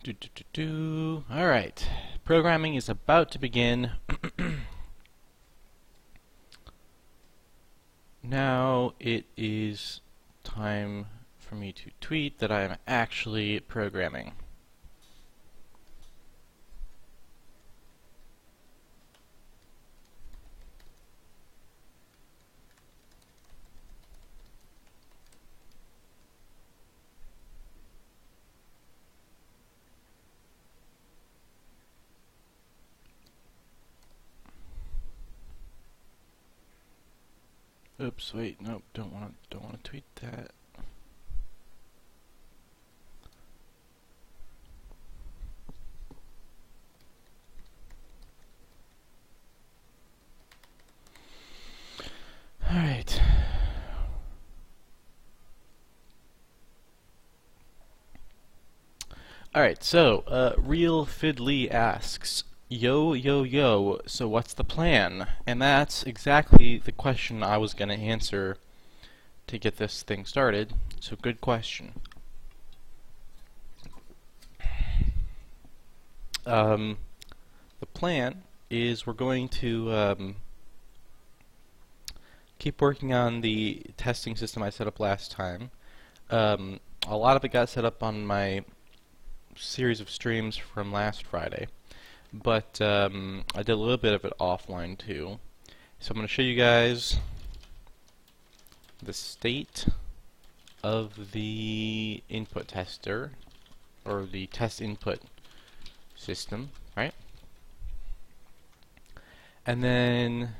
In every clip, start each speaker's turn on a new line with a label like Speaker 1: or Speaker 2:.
Speaker 1: Alright, programming is about to begin. Now it is time for me to tweet that I am actually programming. Oops, wait, nope, don't want to tweet that. All right. All right, so Real Fiddly asks, yo, yo, yo, so what's the plan? And that's exactly the question I was going to answer to get this thing started, so good question. The plan is we're going to keep working on the testing system I set up last time. A lot of it got set up on my series of streams from last Friday, but I did a little bit of it offline too. So I'm going to show you guys the state of the input tester, or the test input system, right? And then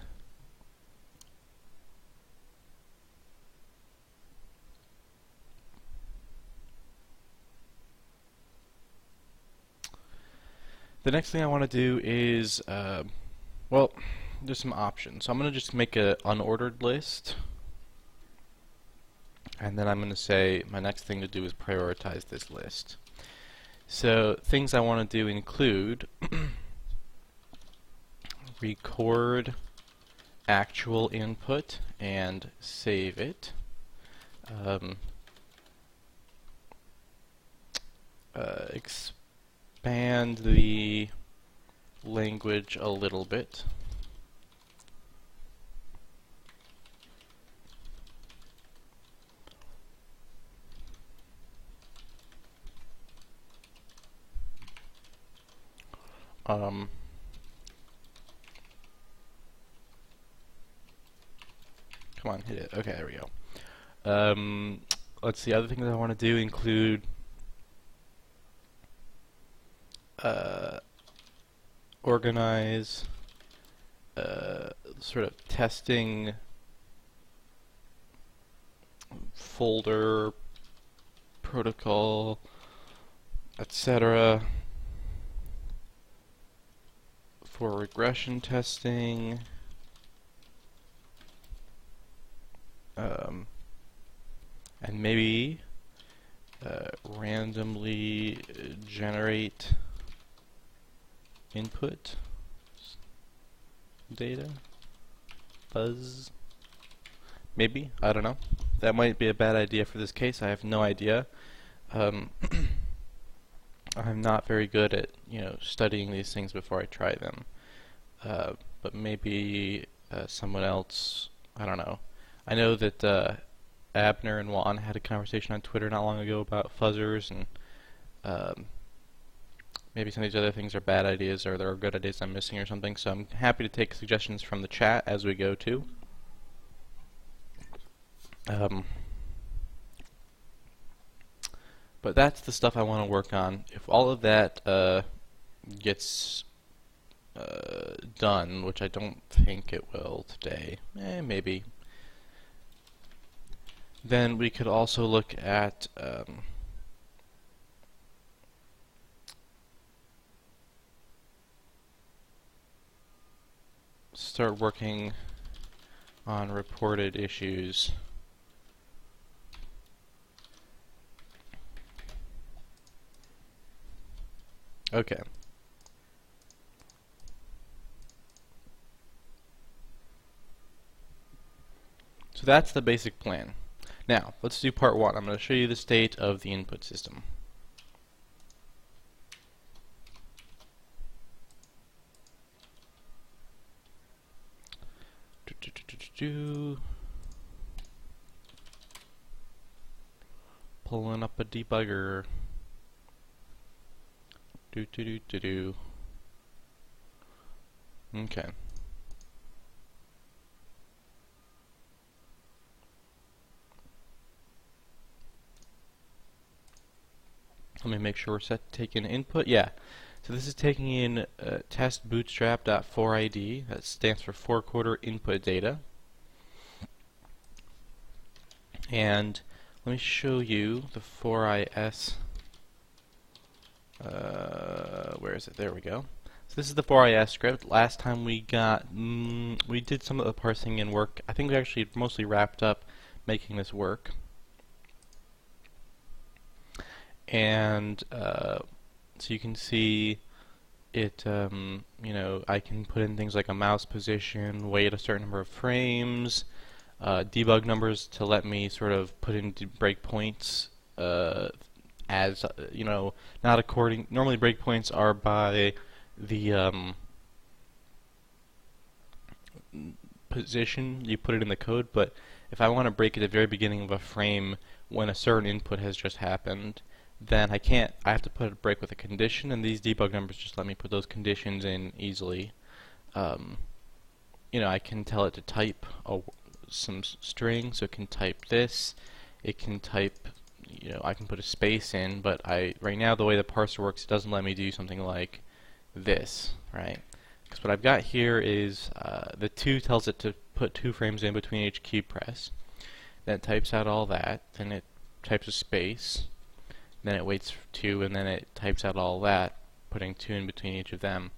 Speaker 1: the next thing I want to do is, well, there's some options. So I'm going to just make an unordered list, and then I'm going to say my next thing to do is prioritize this list. So things I want to do include record actual input and save it. Expand the language a little bit. Come on, hit it. Okay, there we go. Let's see, other things I want to do include organize sort of testing folder, protocol, etc. for regression testing, and maybe randomly generate input data, fuzz, maybe, I don't know. That might be a bad idea for this case, I have no idea. I'm not very good at, studying these things before I try them. But maybe someone else, I don't know. I know that Abner and Juan had a conversation on Twitter not long ago about fuzzers, and maybe some of these other things are bad ideas or there are good ideas I'm missing or something, so I'm happy to take suggestions from the chat as we go too. But that's the stuff I want to work on. If all of that gets done, which I don't think it will today, maybe, then we could also look at start working on reported issues. Okay. So that's the basic plan. Now, let's do part one. I'm going to show you the state of the input system. Pulling up a debugger. Okay. Let me make sure we're set to take in input. Yeah. So this is taking in test bootstrap.4id. That stands for 4coder input data. And let me show you the 4is. Where is it? There we go. So this is the 4is script. Last time we did some of the parsing and work. I think we actually mostly wrapped up making this work. And so you can see it, you know, I can put in things like a mouse position, wait a certain number of frames, debug numbers to let me sort of put in breakpoints as, you know, not according, normally breakpoints are by the position you put it in the code, but if I want to break at the very beginning of a frame when a certain input has just happened, then I have to put a break with a condition, and these debug numbers just let me put those conditions in easily. You know, I can tell it to type some string, so it can type this, it can type, you know, I can put a space in, but right now the way the parser works, it doesn't let me do something like this, right? Because what I've got here is the 2 tells it to put 2 frames in between each key press, then it types out all that, then it types a space, then it waits for 2, and then it types out all that, putting 2 in between each of them.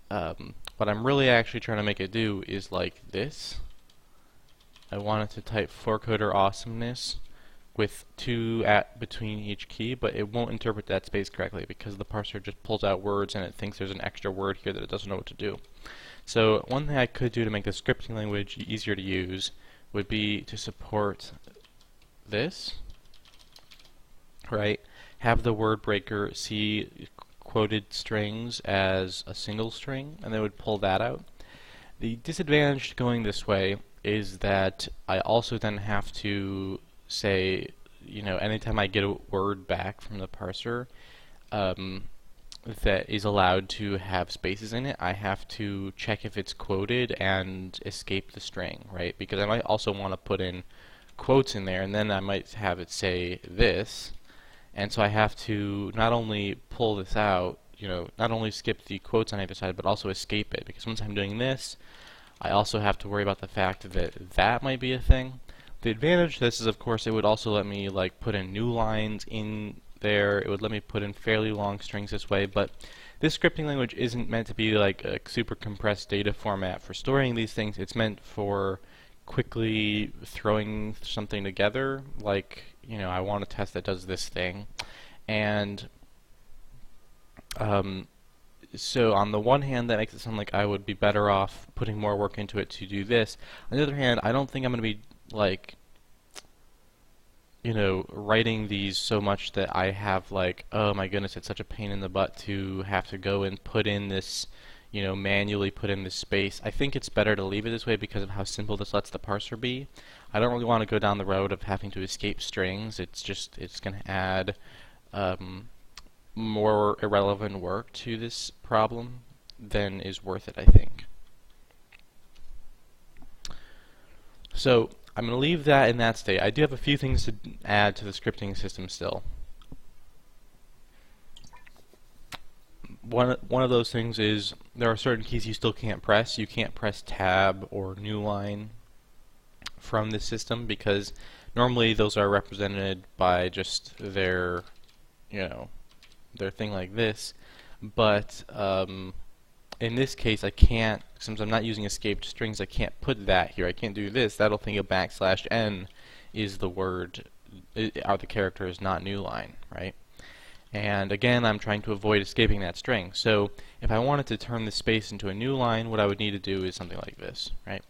Speaker 1: What I'm really actually trying to make it do is like this. I want it to type 4coder awesomeness with 2 between each key, but it won't interpret that space correctly because the parser just pulls out words and it thinks there's an extra word here that it doesn't know what to do. So one thing I could do to make the scripting language easier to use would be to support this, right? Have the word breaker see quoted strings as a single string, and then it would pull that out. The disadvantage to going this way is that I also then have to say, you know, anytime I get a word back from the parser that is allowed to have spaces in it, I have to check if it's quoted and escape the string, right? Because I might also want to put in quotes in there, and then I might have it say this. And so I have to not only pull this out, you know, not only skip the quotes on either side, but also escape it. Because once I'm doing this, I also have to worry about the fact that that might be a thing. The advantage to this is, of course, it would also let me like put in new lines in there. It would let me put in fairly long strings this way. But this scripting language isn't meant to be like a super compressed data format for storing these things. It's meant for quickly throwing something together, like, you know, I want a test that does this thing, and so on the one hand that makes it sound like I would be better off putting more work into it to do this. On the other hand, I don't think I'm going to be like, you know, writing these so much that I have like, oh my goodness, it's such a pain in the butt to have to go and put in this, you know, manually put in this space. I think it's better to leave it this way because of how simple this lets the parser be. I don't really want to go down the road of having to escape strings. It's going to add more irrelevant work to this problem than is worth it, I think. So I'm going to leave that in that state. I do have a few things to add to the scripting system still. One of those things is there are certain keys you still can't press. You can't press tab or new line from the system because normally those are represented by just their, you know, their thing like this. But in this case, I can't, since I'm not using escaped strings, I can't put that here. I can't do this. That'll think a \n is the word, or the character is not new line, right? And again, I'm trying to avoid escaping that string. So if I wanted to turn this space into a new line, what I would need to do is something like this, right?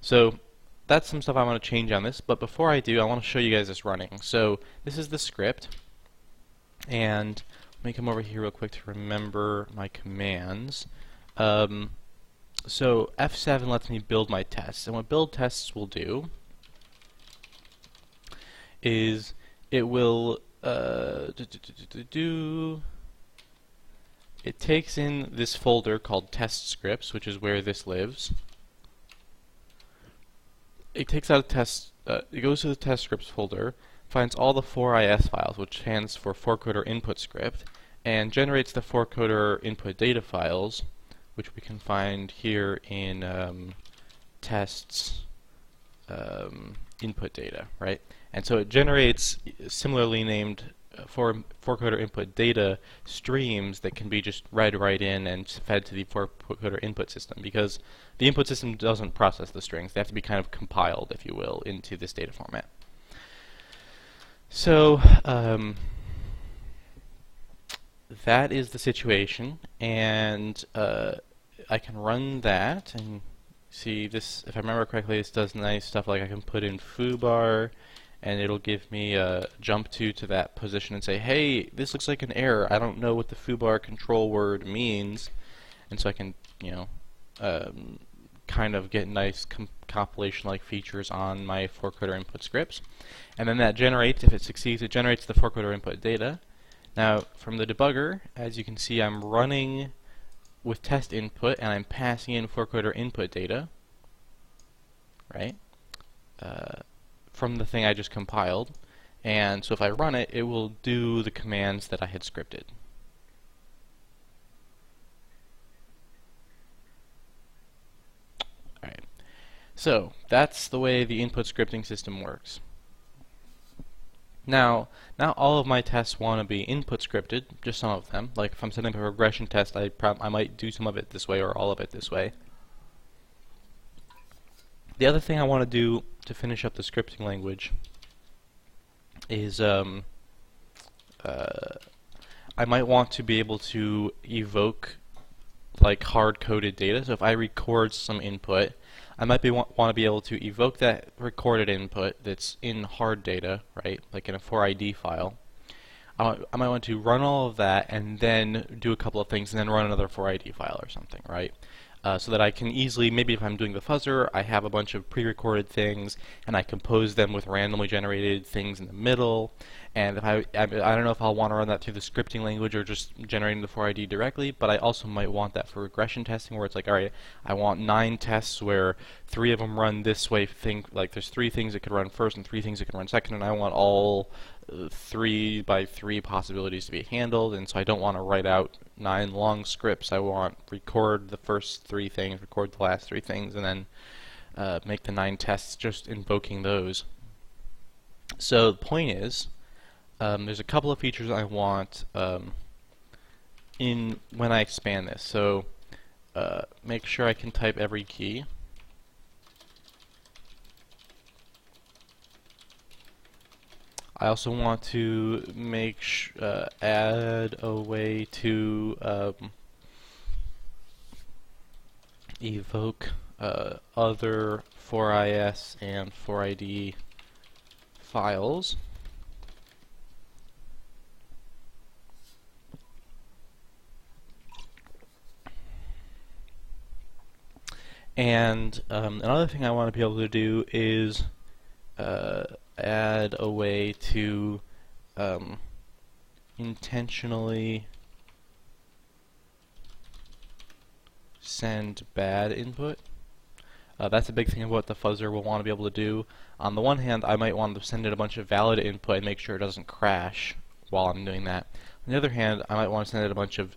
Speaker 1: So that's some stuff I want to change on this, but before I do, I want to show you guys this running. So this is the script, and let me come over here real quick to remember my commands. So F7 lets me build my tests, and what build tests will do is it will it takes in this folder called test scripts, which is where this lives. It takes out a test. It goes to the test scripts folder, finds all the 4IS files, which stands for 4coder input script, and generates the 4coder input data files, which we can find here in tests input data, right? And so it generates similarly named 4coder input data streams that can be just read right in and fed to the 4coder input system, because the input system doesn't process the strings. They have to be kind of compiled, if you will, into this data format. So that is the situation, and I can run that and see this. If I remember correctly, this does nice stuff like I can put in foobar, and it'll give me a jump to that position and say, hey, this looks like an error. I don't know what the foobar control word means, and so I can, you know, kind of get nice compilation-like features on my 4coder input scripts. And then that generates, if it succeeds, it generates the 4coder input data. Now, from the debugger, as you can see, I'm running with test input, and I'm passing in 4coder input data, right, from the thing I just compiled. And so if I run it, it will do the commands that I had scripted. Alright, so that's the way the input scripting system works. Now, not all of my tests want to be input scripted, just some of them. Like if I'm setting up a regression test, I might do some of it this way or all of it this way. The other thing I want to do to finish up the scripting language is I might want to be able to evoke like hard-coded data. So if I record some input, I might want to be able to evoke that recorded input that's in hard data, right, like in a 4ID file. I might want to run all of that and then do a couple of things and then run another 4ID file or something, right? So that I can easily, maybe if I'm doing the fuzzer, I have a bunch of pre-recorded things and I compose them with randomly generated things in the middle. And if I don't know if I'll want to run that through the scripting language or just generating the 4ID directly, but I also might want that for regression testing, where it's like, alright, I want 9 tests where 3 of them run this way, like there's 3 things that could run first and 3 things that can run second, and I want all 3 by 3 possibilities to be handled, and so I don't want to write out 9 long scripts. I want record the first 3 things, record the last 3 things, and then make the 9 tests just invoking those. So the point is, there's a couple of features I want in when I expand this. So make sure I can type every key. I also want to add a way to evoke other 4IS and 4ID files. And another thing I want to be able to do is add a way to intentionally send bad input. That's a big thing of what the fuzzer will want to be able to do. On the one hand, I might want to send it a bunch of valid input and make sure it doesn't crash while I'm doing that. On the other hand, I might want to send it a bunch of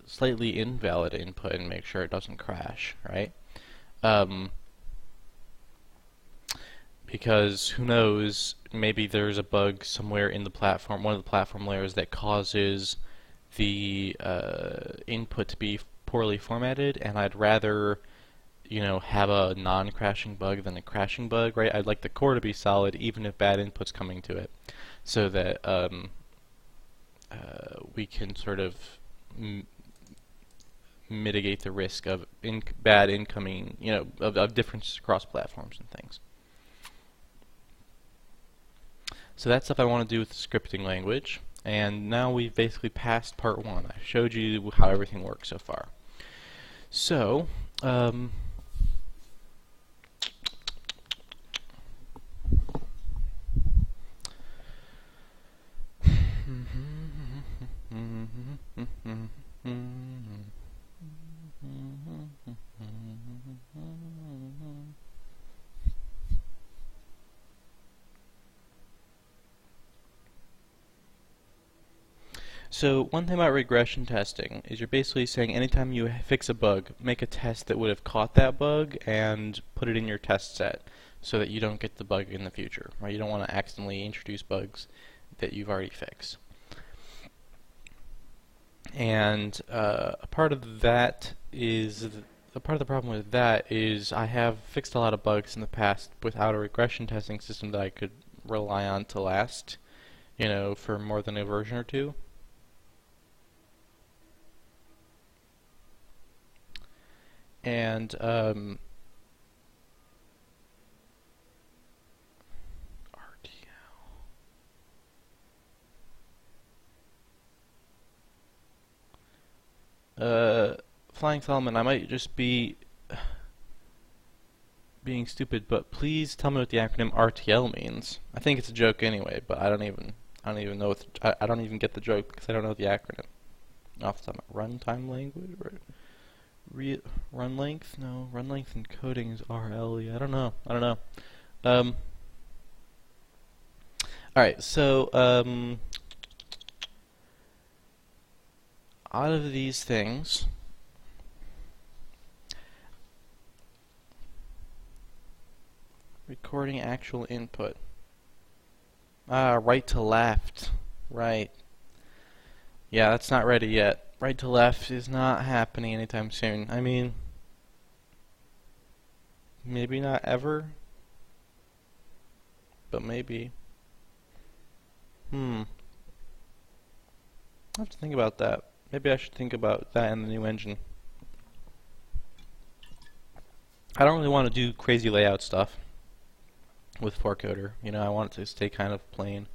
Speaker 1: slightly invalid input and make sure it doesn't crash, right? Because who knows, maybe there's a bug somewhere in the platform, one of the platform layers, that causes the input to be poorly formatted, and I'd rather, you know, have a non-crashing bug than a crashing bug, right? I'd like the core to be solid even if bad input's coming to it, so that we can sort of mitigate the risk of bad incoming, you know, of differences across platforms and things. So that's stuff I want to do with the scripting language, and now we've basically passed part 1. I showed you how everything works so far. So Um, So one thing about regression testing is you're basically saying anytime you fix a bug, make a test that would have caught that bug and put it in your test set so that you don't get the bug in the future, right? You don't want to accidentally introduce bugs that you've already fixed. And a part of that is part of the problem with that is I have fixed a lot of bugs in the past without a regression testing system that I could rely on to last, for more than a version or two. And RTL. Flying Solomon, I might just be being stupid, but please tell me what the acronym RTL means. I think it's a joke anyway, but I don't even know what I don't even get the joke because I don't know the acronym. Off the top, runtime language, right? Run length? No, run length in coding is RL. I don't know. Alright, so out of these things, recording actual input. Right to left. Right. Yeah, that's not ready yet. Right to left is not happening anytime soon. I mean, maybe not ever, but maybe. I have to think about that. Maybe I should think about that in the new engine. I don't really want to do crazy layout stuff with 4coder. I want it to stay kind of plain.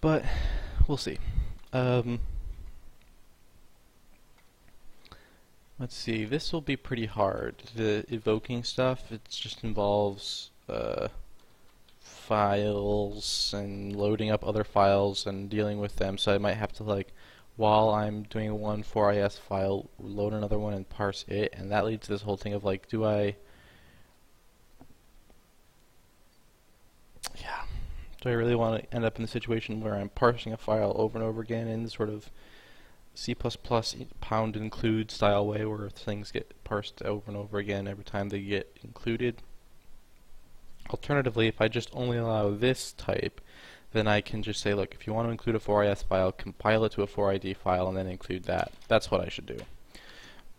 Speaker 1: But we'll see. Let's see. This will be pretty hard. The evoking stuff, it just involves files and loading up other files and dealing with them. So I might have to, while I'm doing one 4is file, load another one and parse it, and that leads to this whole thing of do I really want to end up in the situation where I'm parsing a file over and over again in this sort of C++ pound include style way where things get parsed over and over again every time they get included? Alternatively, if I just only allow this type, then I can just say, look, if you want to include a 4is file, compile it to a 4id file and then include that. That's what I should do.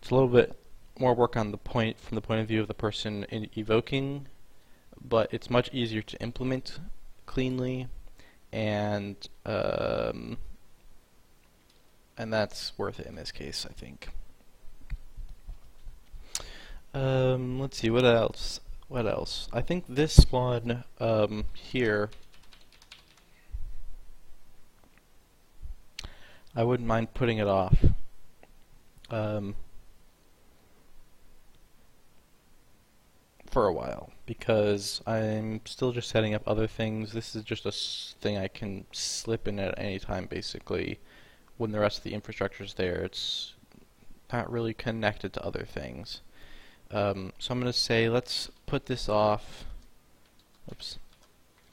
Speaker 1: It's a little bit more work on from the point of view of the person evoking, but it's much easier to implement cleanly, and that's worth it in this case, I think. Let's see, what else? I think this one here, I wouldn't mind putting it off. For a while, because I'm still just setting up other things. This is just a thing I can slip in at any time, basically, when the rest of the infrastructure is there. It's not really connected to other things. So I'm going to say, let's put this off. Oops.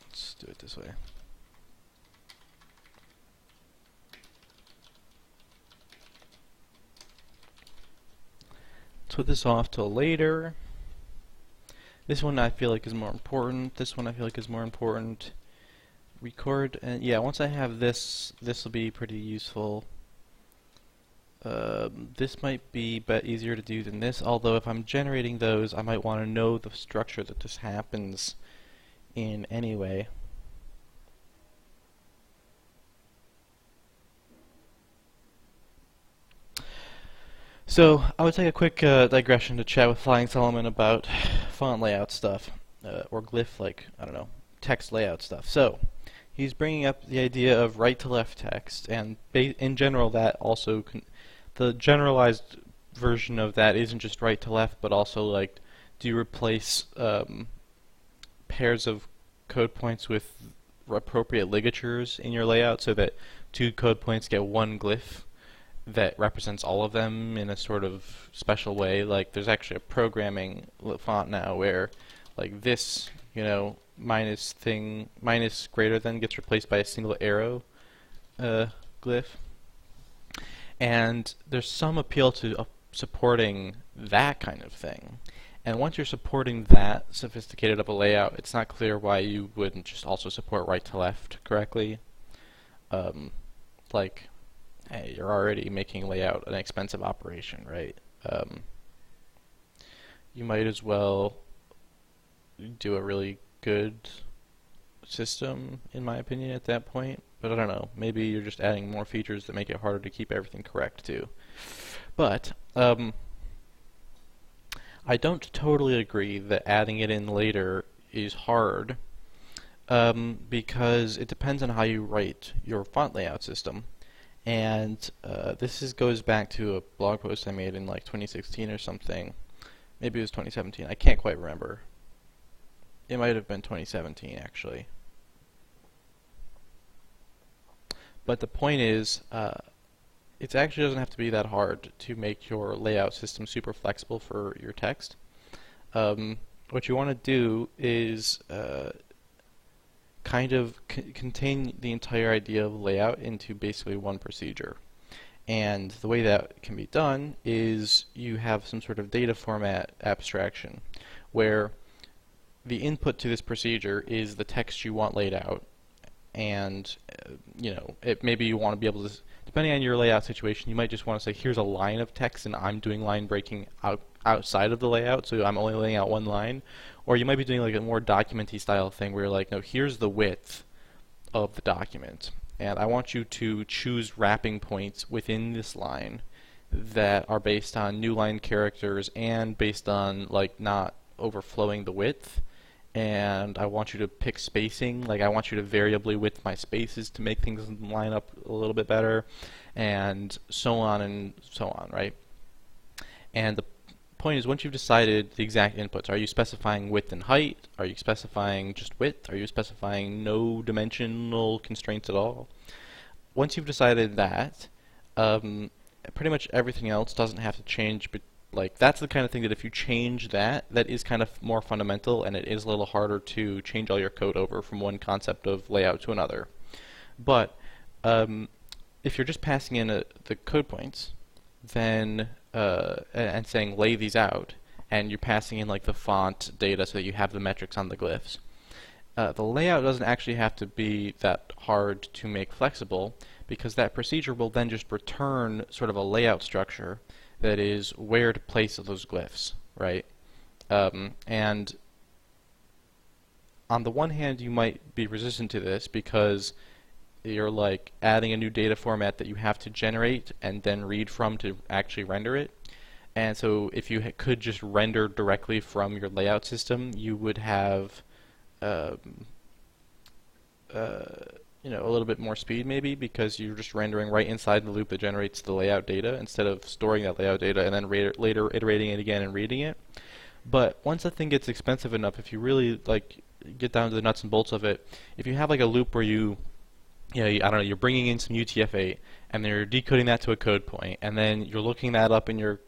Speaker 1: Let's do it this way. Let's put this off till later. This one I feel like is more important. This one I feel like is more important. Record, and yeah, once I have this, this will be pretty useful. This might be easier to do than this, although if I'm generating those, I might want to know the structure that this happens in anyway. So, I would take a quick digression to chat with Flying Solomon about font layout stuff, or glyph, I don't know, text layout stuff. So, he's bringing up the idea of right to left text, and in general that also the generalized version of that isn't just right to left, but also like, do you replace pairs of code points with appropriate ligatures in your layout so that two code points get one glyph that represents all of them in a sort of special way. Like there's actually a programming font now where like this, minus greater than gets replaced by a single arrow glyph. And there's some appeal to supporting that kind of thing. And once you're supporting that sophisticated of a layout, it's not clear why you wouldn't just also support right to left correctly. Like, hey, you're already making layout an expensive operation, right? You might as well do a really good system, in my opinion, at that point. But I don't know, maybe you're just adding more features that make it harder to keep everything correct, too. But, I don't totally agree that adding it in later is hard, because it depends on how you write your font layout system. And this goes back to a blog post I made in like 2016 or something. Maybe it was 2017. I can't quite remember. It might have been 2017, actually. But the point is, it actually doesn't have to be that hard to make your layout system super flexible for your text. What you want to do is kind of contain the entire idea of layout into basically one procedure. And the way that can be done is you have some sort of data format abstraction where the input to this procedure is the text you want laid out, and maybe you want to be able to, depending on your layout situation, you might just want to say, here's a line of text and I'm doing line breaking outside of the layout, so I'm only laying out one line. Or you might be doing like a more document-y style thing where you're like, no, here's the width of the document, and I want you to choose wrapping points within this line that are based on new line characters and based on like not overflowing the width. And I want you to pick spacing, like I want you to variably width my spaces to make things line up a little bit better, and so on, right? And the point is, once you've decided the exact inputs, are you specifying width and height? Are you specifying just width? Are you specifying no dimensional constraints at all? Once you've decided that, pretty much everything else doesn't have to change. Like, that's the kind of thing that if you change that is kind of more fundamental, and it is a little harder to change all your code over from one concept of layout to another. But if you're just passing in the code points, then and saying lay these out, and you're passing in like the font data so that you have the metrics on the glyphs, the layout doesn't actually have to be that hard to make flexible, because that procedure will then just return sort of a layout structure that is where to place those glyphs, right? And on the one hand, you might be resistant to this because you're like adding a new data format that you have to generate and then read from to actually render it. And so if you could just render directly from your layout system, you would have a little bit more speed maybe, because you're just rendering right inside the loop that generates the layout data instead of storing that layout data and then later iterating it again and reading it. But once the thing gets expensive enough, if you really like get down to the nuts and bolts of it, if you have like a loop where I don't know, you're bringing in some UTF-8 and then you're decoding that to a code point, and then you're looking that up in your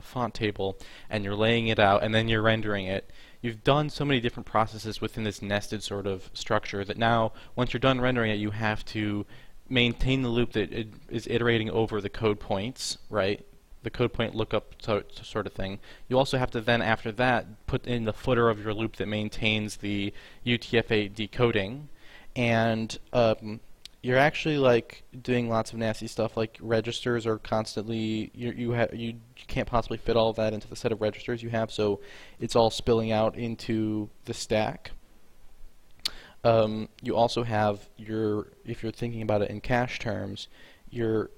Speaker 1: font table and you're laying it out and then you're rendering it. You've done so many different processes within this nested sort of structure that now, once you're done rendering it, you have to maintain the loop that is iterating over the code points, right? The code point lookup sort of thing. You also have to then, after that, put in the footer of your loop that maintains the UTF-8 decoding, and you're actually like doing lots of nasty stuff, like registers are constantly, you can't possibly fit all of that into the set of registers you have, so it's all spilling out into the stack. You also have if you're thinking about it in cache terms, you're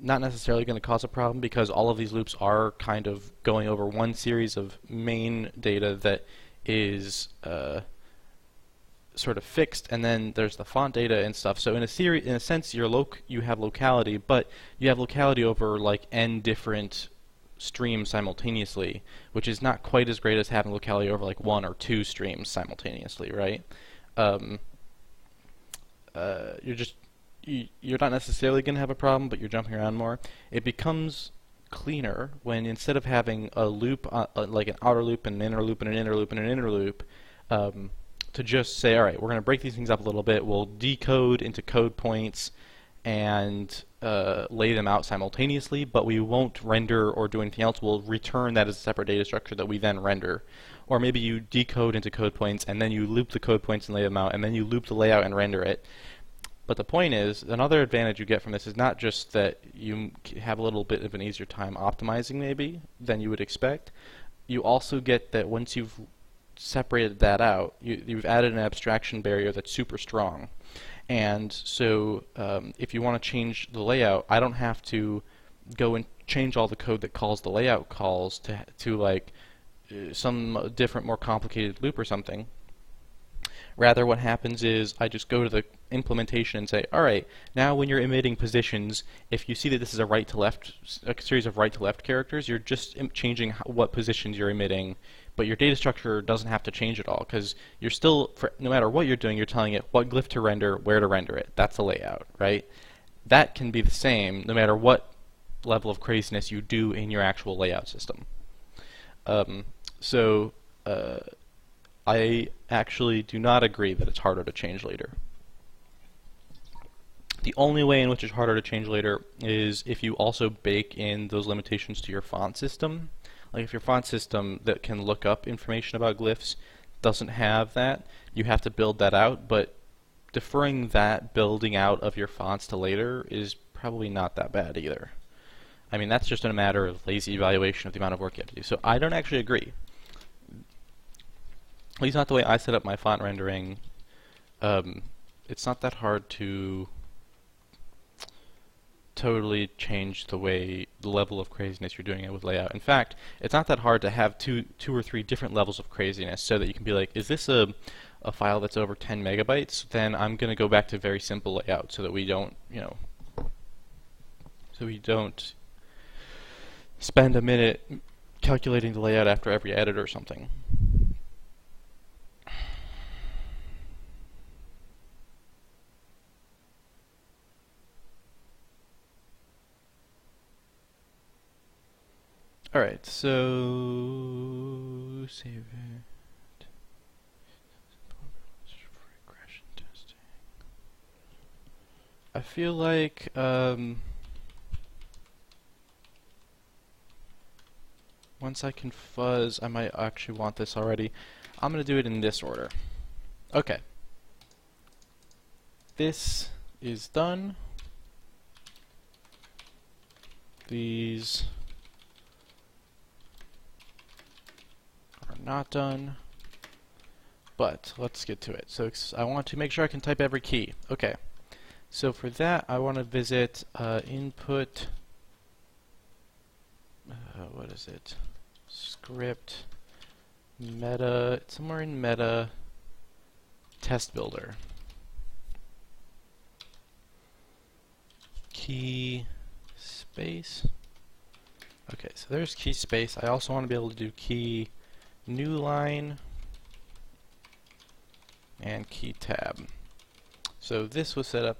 Speaker 1: not necessarily going to cause a problem, because all of these loops are kind of going over one series of main data that is sort of fixed, and then there's the font data and stuff. So in a sense, you have locality, but you have locality over like n different streams simultaneously, which is not quite as great as having locality over like 1 or 2 streams simultaneously, right? You're not necessarily going to have a problem, but you're jumping around more. It becomes cleaner when instead of having a loop, like an outer loop and an inner loop and an inner loop and an inner loop, to just say, all right, we're going to break these things up a little bit. We'll decode into code points and lay them out simultaneously, but we won't render or do anything else. We'll return that as a separate data structure that we then render. Or maybe you decode into code points, and then you loop the code points and lay them out, and then you loop the layout and render it. But the point is, another advantage you get from this is not just that you have a little bit of an easier time optimizing maybe than you would expect. You also get that once you've separated that out, you've added an abstraction barrier that's super strong. And so if you want to change the layout, I don't have to go and change all the code that calls the layout calls to like some different, more complicated loop or something. Rather, what happens is I just go to the implementation and say, all right, now when you're emitting positions, if you see that this is a series of right to left characters, you're just changing what positions you're emitting, but your data structure doesn't have to change at all, because you're still, no matter what you're doing, you're telling it what glyph to render, where to render it. That's the layout, right? That can be the same no matter what level of craziness you do in your actual layout system. I actually do not agree that it's harder to change later. The only way in which it's harder to change later is if you also bake in those limitations to your font system. Like if your font system that can look up information about glyphs doesn't have that, you have to build that out, but deferring that building out of your fonts to later is probably not that bad either. I mean, that's just a matter of lazy evaluation of the amount of work you have to do. So I don't actually agree. At least not the way I set up my font rendering. It's not that hard to totally change the level of craziness you're doing it with layout. In fact, it's not that hard to have two or three different levels of craziness, so that you can be like, is this a file that's over 10 megabytes? Then I'm going to go back to very simple layout, so that we don't, spend a minute calculating the layout after every edit or something. Alright, so save it. Regression testing. I feel like once I can fuzz, I might actually want this already. I'm going to do it in this order. Okay. This is done. These not done, but let's get to it. So I want to make sure I can type every key. Okay, so for that I want to visit input, what is it, script, meta, somewhere in meta, test builder, key space. Okay, so there's key space. I also want to be able to do key new line and key tab. So this was set up.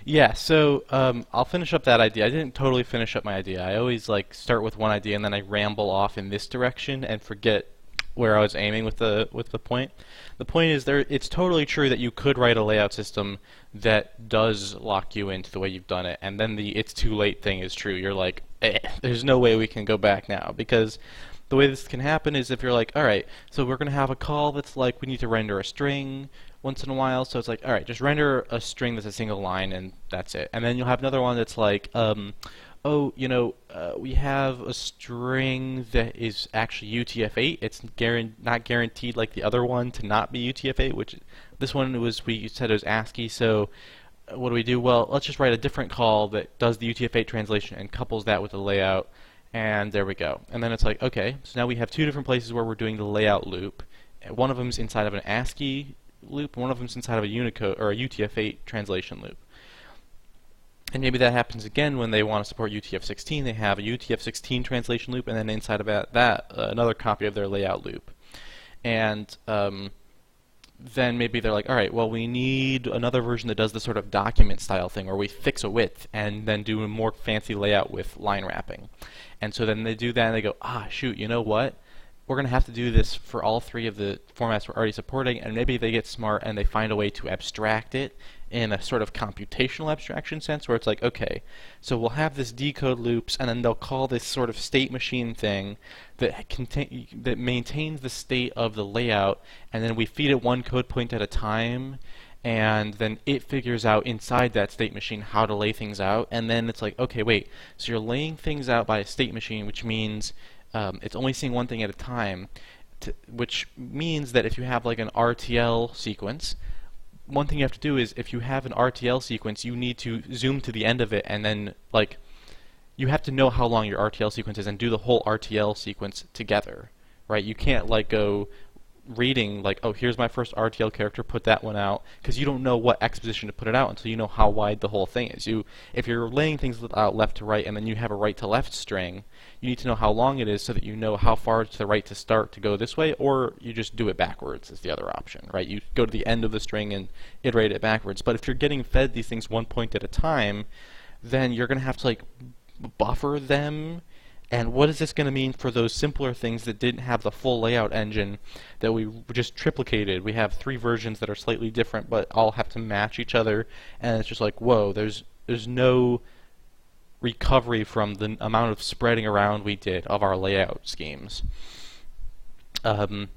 Speaker 1: Yeah, so I'll finish up that idea. I didn't totally finish up my idea. I always like start with one idea and then I ramble off in this direction and forget where I was aiming with the point. The point is, it's totally true that you could write a layout system that does lock you into the way you've done it, and then the it's too late thing is true. You're like, there's no way we can go back now, because the way this can happen is if you're like, alright, so we're going to have a call that's like, we need to render a string once in a while, so it's like, alright, just render a string that's a single line and that's it. And then you'll have another one that's like, oh, we have a string that is actually UTF-8. It's not guaranteed like the other one to not be UTF-8, which this one was, we said it was ASCII, so what do we do? Well, let's just write a different call that does the UTF-8 translation and couples that with the layout, And there we go. And then it's like, okay, so now we have two different places where we're doing the layout loop. One of them's inside of an ASCII loop, one of them's inside of a Unicode or a UTF-8 translation loop. And maybe that happens again when they want to support UTF-16. They have a UTF-16 translation loop, and then inside of that another copy of their layout loop. And then maybe they're like, all right, well, we need another version that does the sort of document style thing where we fix a width and then do a more fancy layout with line wrapping. And so then they do that and they go, shoot, you know what? We're going to have to do this for all three of the formats we're already supporting, and maybe they get smart and they find a way to abstract it in a sort of computational abstraction sense where it's like, okay, so we'll have this decode loops, and then they'll call this sort of state machine thing that maintains the state of the layout, and then we feed it one code point at a time, and then it figures out inside that state machine how to lay things out, and then it's like, okay, wait, so you're laying things out by a state machine, which means it's only seeing one thing at a time, which means that if you have like an RTL sequence, one thing you have to do is if you have an RTL sequence, you need to zoom to the end of it, and then like you have to know how long your RTL sequence is and do the whole RTL sequence together, right? You can't like go reading like, oh, here's my first RTL character, put that one out, because you don't know what X position to put it out until you know how wide the whole thing is. If you're laying things out left to right and then you have a right to left string, you need to know how long it is so that you know how far to the right to start to go this way, or you just do it backwards is the other option, right? You go to the end of the string and iterate it backwards. But if you're getting fed these things one point at a time, then you're going to have to like buffer them. And what is this going to mean for those simpler things that didn't have the full layout engine that we just triplicated? We have three versions that are slightly different but all have to match each other, and it's just like, whoa, there's no recovery from the amount of spreading around we did of our layout schemes. And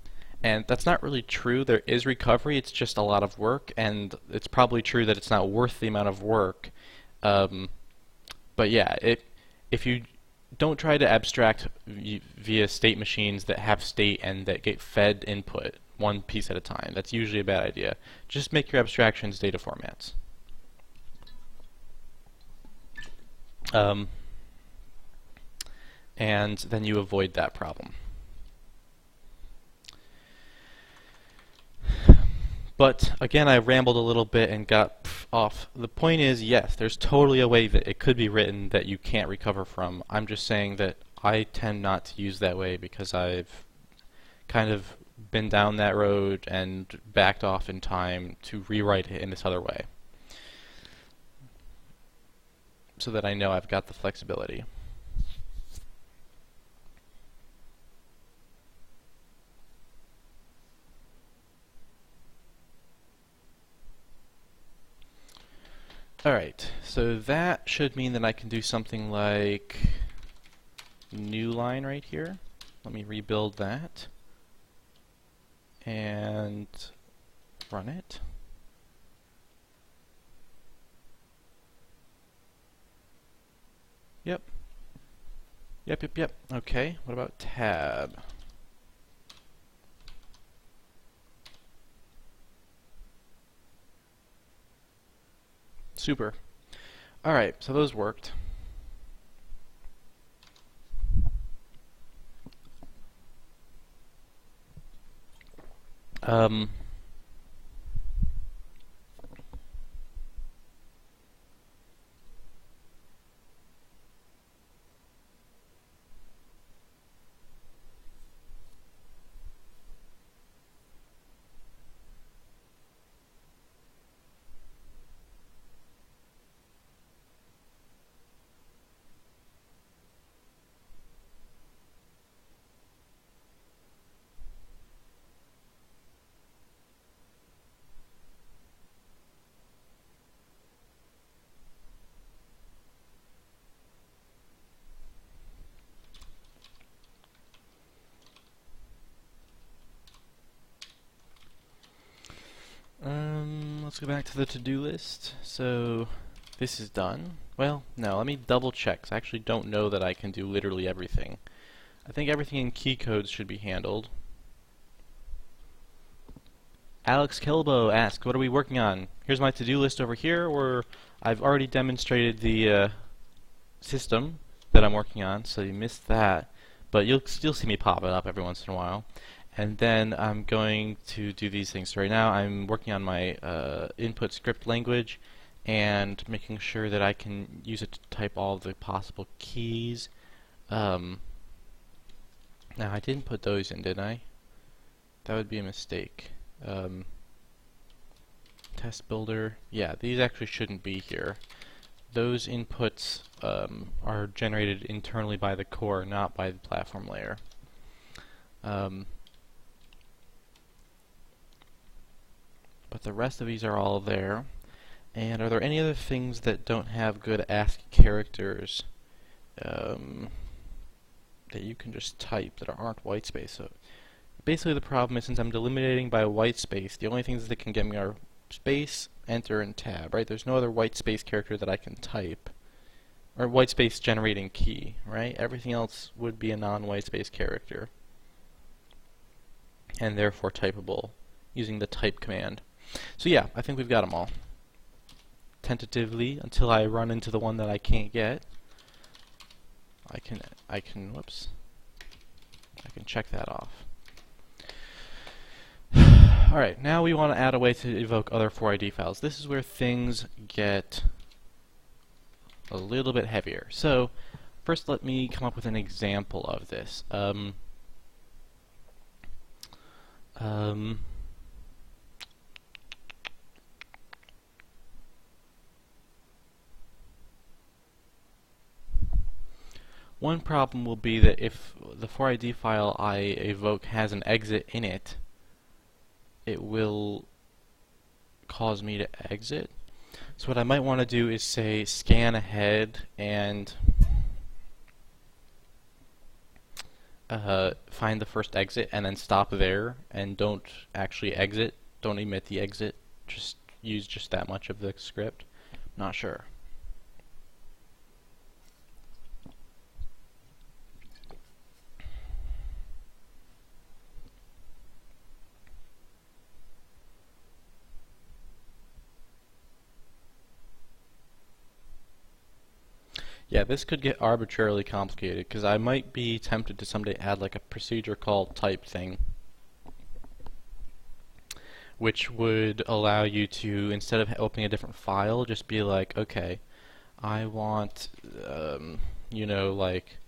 Speaker 1: that's not really true. There is recovery, it's just a lot of work, and it's probably true that it's not worth the amount of work. But yeah, if you don't try to abstract via state machines that have state and that get fed input one piece at a time. That's usually a bad idea. Just make your abstractions data formats. And then you avoid that problem. But again, I rambled a little bit and got off. The point is, yes, there's totally a way that it could be written that you can't recover from. I'm just saying that I tend not to use that way because I've kind of been down that road and backed off in time to rewrite it in this other way, so that I know I've got the flexibility. Alright, so that should mean that I can do something like new line right here. Let me rebuild that and run it. Yep. Okay, what about tab? Super. Alright, so those worked. Let's go back to the to-do list. So this is done. Well, no, let me double check, 'cause I actually don't know that I can do literally everything. I think everything in key codes should be handled. Alex Kelbo asked, what are we working on? Here's my to-do list over here, where I've already demonstrated the system, that I'm working on, so you missed that, but you'll still see me pop it up every once in a while. And then I'm going to do these things. So right now I'm working on my input script language and making sure that I can use it to type all the possible keys. Now I didn't put those in, did I? That would be a mistake. Test builder. Yeah, these actually shouldn't be here. Those inputs are generated internally by the core, not by the platform layer. But the rest of these are all there. And are there any other things that don't have good ASCII characters that you can just type that aren't whitespace? So basically the problem is, since I'm delimiting by whitespace, the only things that can get me are space, enter, and tab, right? There's no other whitespace character that I can type, or whitespace generating key, right? Everything else would be a non-whitespace character, and therefore typable using the type command. So yeah, I think we've got them all. Tentatively, until I run into the one that I can't get, I can check that off. Alright, now we want to add a way to evoke other 4ID files. This is where things get a little bit heavier. So, first let me come up with an example of this. One problem will be that if the 4ID file I evoke has an exit in it, it will cause me to exit. So what I might want to do is say scan ahead and find the first exit and then stop there, and don't actually exit, don't emit the exit, just use just that much of the script. Not sure. Yeah, this could get arbitrarily complicated, because I might be tempted to someday add like a procedure called type thing, which would allow you to, instead of opening a different file, just be like, okay, I want, you know, like,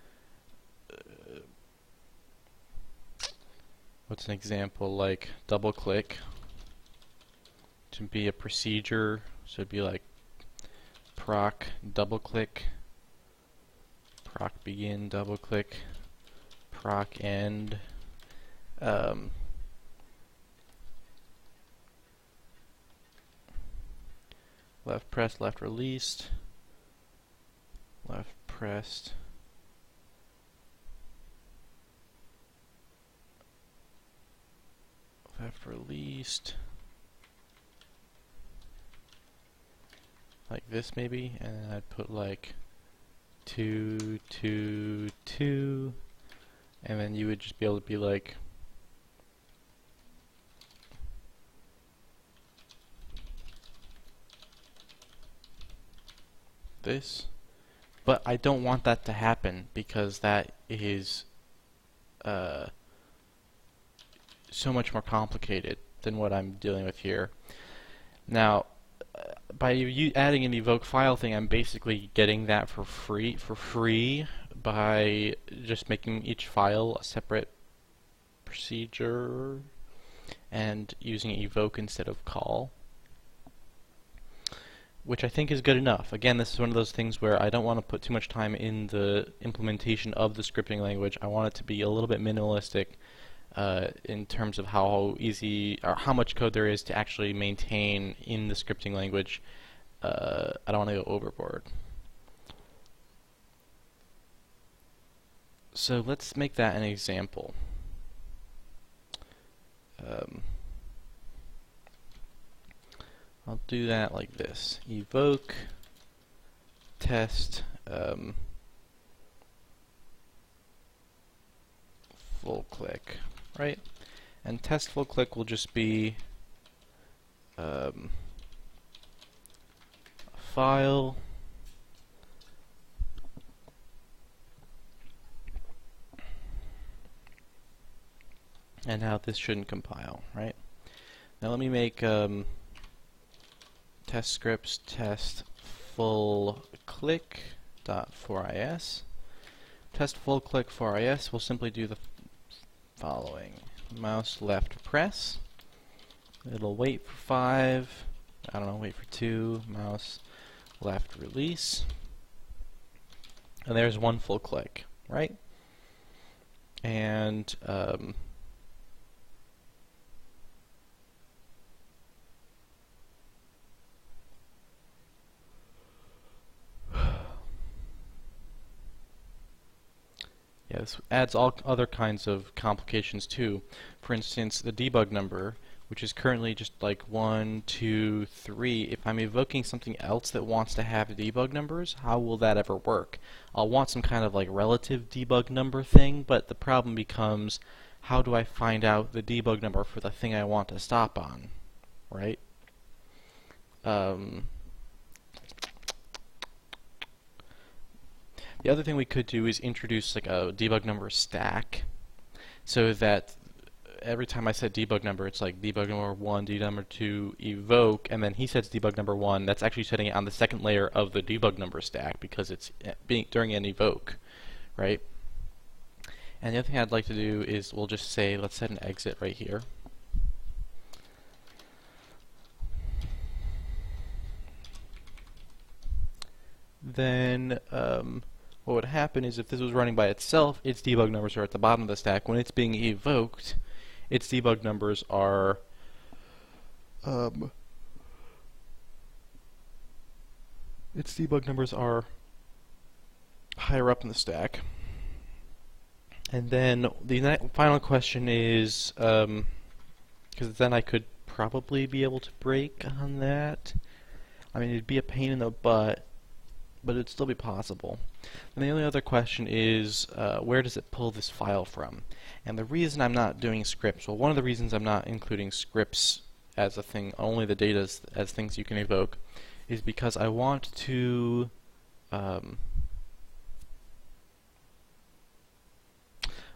Speaker 1: what's an example, like double click to be a procedure, so it'd be like proc double click, proc begin double click, proc end, left pressed, left released, left pressed, left released, like this maybe, and then I'd put like 2, 2, 2, and then you would just be able to be like this. But I don't want that to happen, because that is so much more complicated than what I'm dealing with here. Now, by adding an evoke file thing, I'm basically getting that for free by just making each file a separate procedure and using evoke instead of call, which I think is good enough. Again, this is one of those things where I don't want to put too much time in the implementation of the scripting language. I want it to be a little bit minimalistic in terms of how easy or how much code there is to actually maintain in the scripting language. I don't want to go overboard. So let's make that an example. I'll do that like this: evoke test full click, right? And test full click will just be a file And now this shouldn't compile, right? Now let me make test scripts test full click dot 4is. Test full click 4is will simply do the following: mouse left press. It'll wait for 5. I don't know, wait for 2. Mouse left release. And there's one full click, right? And yeah, this adds all other kinds of complications too. For instance, the debug number, which is currently just like 1, 2, 3. If I'm evoking something else that wants to have debug numbers, how will that ever work? I'll want some kind of like relative debug number thing, but the problem becomes, how do I find out the debug number for the thing I want to stop on, right? The other thing we could do is introduce like a debug number stack, so that every time I set debug number, it's like debug number 1, debug number 2, evoke, and then he sets debug number 1. That's actually setting it on the second layer of the debug number stack because it's being during an evoke, right? And the other thing I'd like to do is we'll just say, let's set an exit right here. Then what would happen is if this was running by itself, its debug numbers are at the bottom of the stack. When it's being evoked, its debug numbers are higher up in the stack. And then the final question is, because then I could probably be able to break on that. I mean, it'd be a pain in the butt, but it'd still be possible. And the only other question is, where does it pull this file from? And the reason I'm not doing scripts, well, one of the reasons I'm not including scripts as a thing, only the data as things you can evoke, is because I want to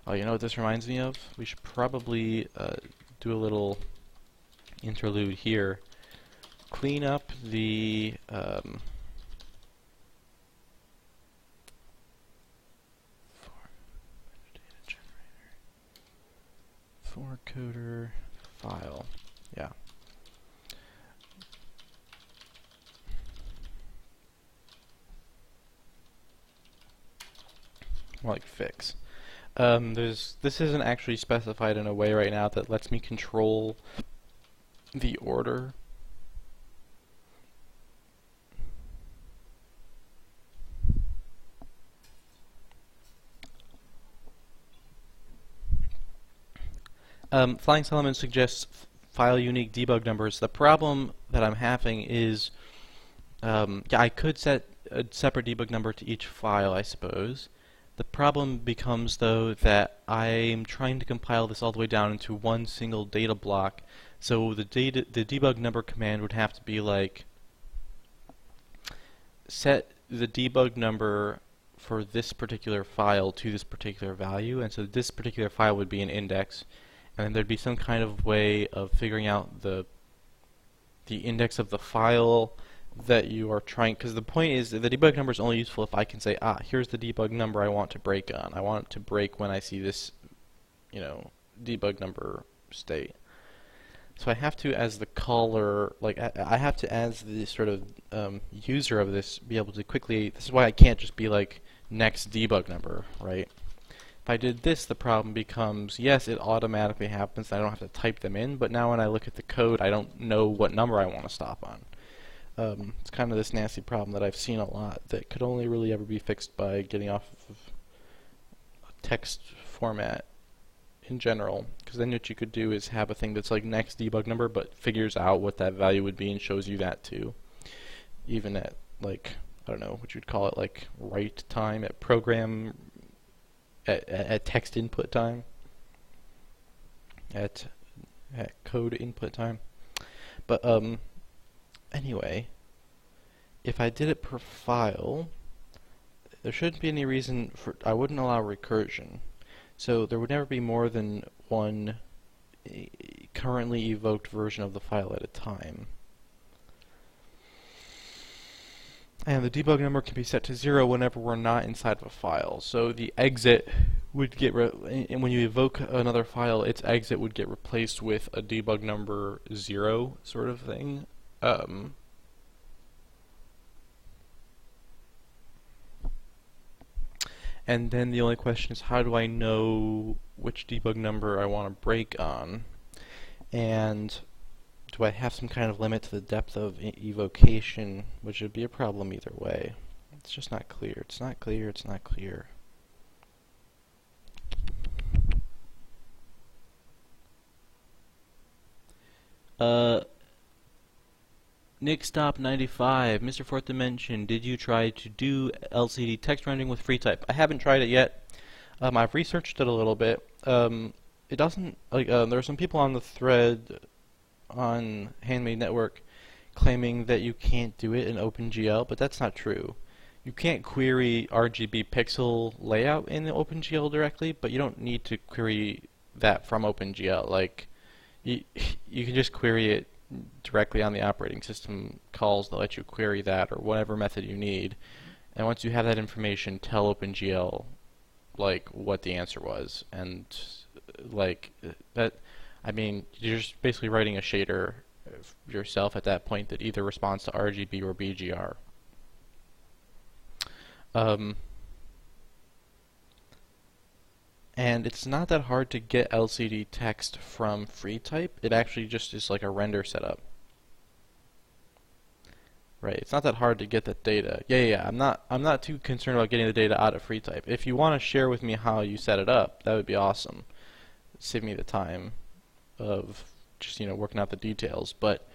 Speaker 1: oh, you know what this reminds me of? We should probably do a little interlude here. Clean up the 4coder file. Yeah. More like fix. This isn't actually specified in a way right now that lets me control the order. Flying Solomon suggests file unique debug numbers. The problem that I'm having is, yeah, I could set a separate debug number to each file, I suppose. The problem becomes, though, that I'm trying to compile this all the way down into one single data block. So the debug number command would have to be like, set the debug number for this particular file to this particular value, and so this particular file would be an index. And then there'd be some kind of way of figuring out the index of the file that you are trying, because the point is that the debug number is only useful if I can say, here's the debug number I want to break on. I want it to break when I see this, you know, debug number state. So I have to, as the caller, like I have to, as the sort of user of this, be able to quickly. This is why I can't just be like next debug number, right? If I did this, the problem becomes, yes, it automatically happens. I don't have to type them in, but now when I look at the code, I don't know what number I want to stop on. It's kind of this nasty problem that I've seen a lot that could only really ever be fixed by getting off of a text format in general. Because then what you could do is have a thing that's like next debug number, but figures out what that value would be and shows you that too. Even at, like, I don't know what you'd call it, like write time, at program, at text input time, at code input time. But anyway, if I did it per file, there shouldn't be any reason for, I wouldn't allow recursion. So there would never be more than one currently evoked version of the file at a time. And the debug number can be set to 0 whenever we're not inside of a file. So the exit would get, and when you evoke another file, its exit would get replaced with a debug number 0 sort of thing. And then the only question is, how do I know which debug number I want to break on? And do I have some kind of limit to the depth of evocation, which would be a problem either way. It's just not clear. It's not clear. It's not clear. NickStop95, Mr. Fourth Dimension, did you try to do LCD text rendering with FreeType? I haven't tried it yet. I've researched it a little bit. It doesn't, like, there are some people on the thread on Handmade Network claiming that you can't do it in OpenGL, but that's not true. You can't query RGB pixel layout in the OpenGL directly, but you don't need to query that from OpenGL. Like, you can just query it directly on the operating system calls that let you query that or whatever method you need. And once you have that information, tell OpenGL like what the answer was, and like that. I mean, you're just basically writing a shader yourself at that point that either responds to RGB or BGR. And it's not that hard to get LCD text from FreeType. It actually just is like a render setup. Right, it's not that hard to get the data. Yeah. I'm not too concerned about getting the data out of FreeType. If you want to share with me how you set it up, that would be awesome. Save me the time of just working out the details. But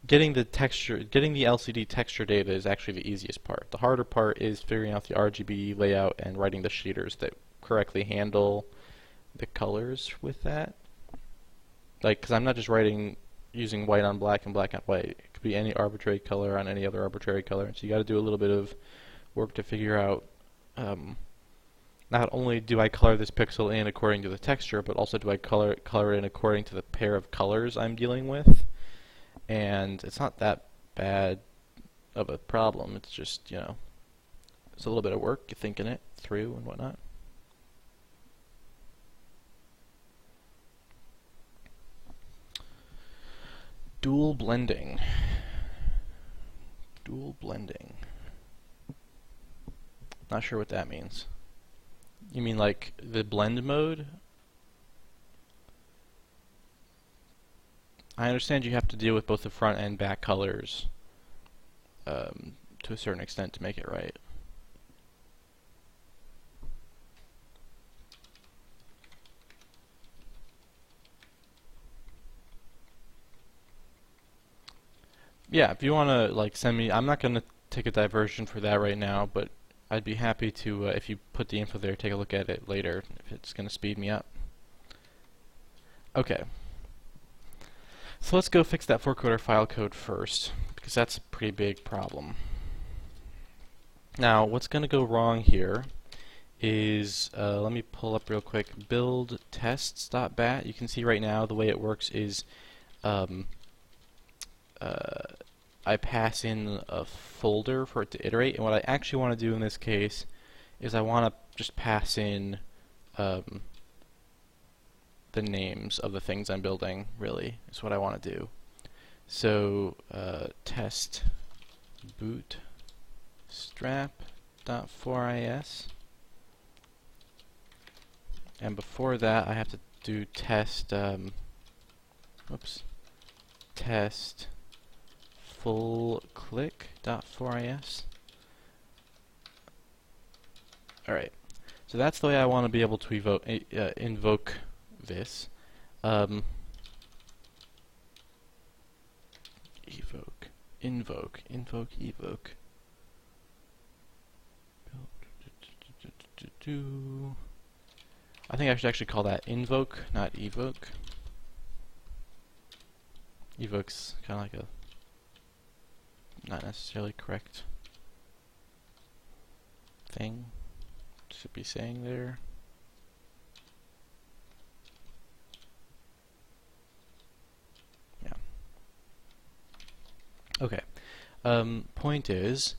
Speaker 1: getting the LCD texture data is actually the easiest part. The harder part is figuring out the RGB layout and writing the shaders that correctly handle the colors with that. Like, because I'm not just writing using white on black and black on white. It could be any arbitrary color on any other arbitrary color. So you got to do a little bit of work to figure out. Not only do I color this pixel in according to the texture, but also do I color it in according to the pair of colors I'm dealing with. And it's not that bad of a problem. It's just, it's a little bit of work, thinking it through and whatnot. Dual blending. Dual blending. Not sure what that means. You mean like the blend mode? I understand you have to deal with both the front and back colors to a certain extent to make it right. Yeah, if you want to like send me, I'm not going to take a diversion for that right now, but I'd be happy to, if you put the info there, take a look at it later if it's going to speed me up. Okay. So let's go fix that 4coder file code first, because that's a pretty big problem. Now, what's going to go wrong here is, let me pull up real quick, build tests.bat. You can see right now the way it works is I pass in a folder for it to iterate, and what I actually want to do in this case is I want to just pass in the names of the things I'm building, really, is what I want to do. So test bootstrap.4is, and before that I have to do test test full-click.4is. Alright, so that's the way I want to be able to invoke this. Invoke. I think I should actually call that invoke, not evoke. Evoke's kind of like a not necessarily correct thing should be saying there. Okay. Point is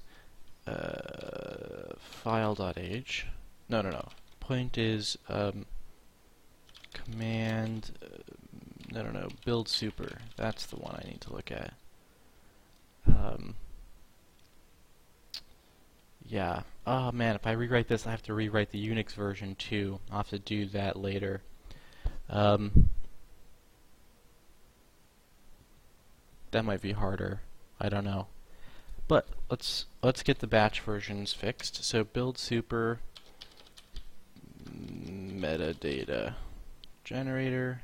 Speaker 1: file.h. No. Point is command. No. Build super. That's the one I need to look at. Yeah. Oh man, if I rewrite this, I have to rewrite the Unix version too. I'll have to do that later. That might be harder. I don't know. But let's get the batch versions fixed. So build super metadata generator.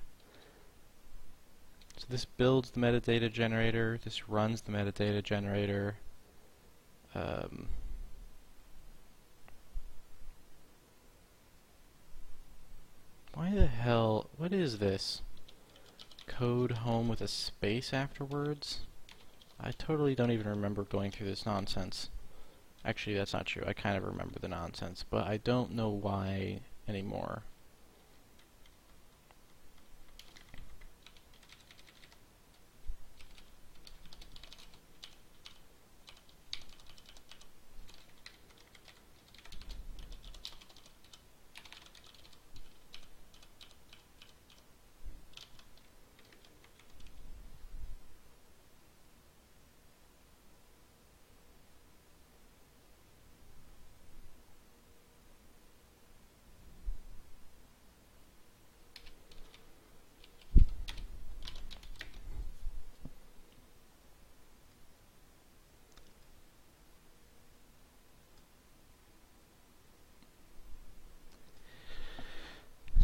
Speaker 1: So this builds the metadata generator. This runs the metadata generator. Why the hell? What is this? Code home with a space afterwards? I totally don't even remember going through this nonsense. Actually, that's not true. I kind of remember the nonsense, but I don't know why anymore.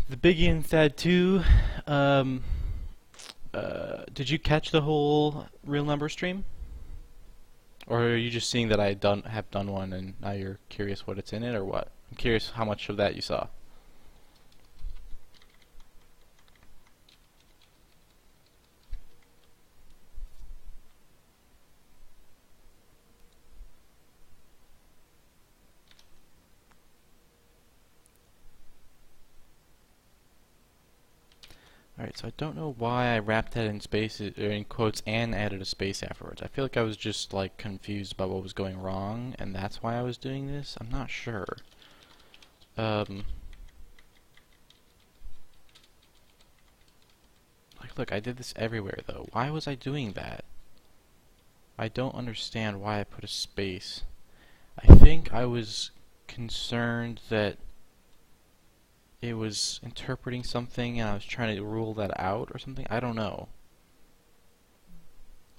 Speaker 1: The Biggie and Thad 2, did you catch the whole real number stream? Or are you just seeing that I have done one and now you're curious what it's in it, or what? I'm curious how much of that you saw. Alright, so I don't know why I wrapped that in spaces, or in quotes, and added a space afterwards. I feel like I was just like confused about what was going wrong, and that's why I was doing this. I'm not sure. Like, look, I did this everywhere though. Why was I doing that? I don't understand why I put a space. I think I was concerned that it was interpreting something and I was trying to rule that out or something. I don't know.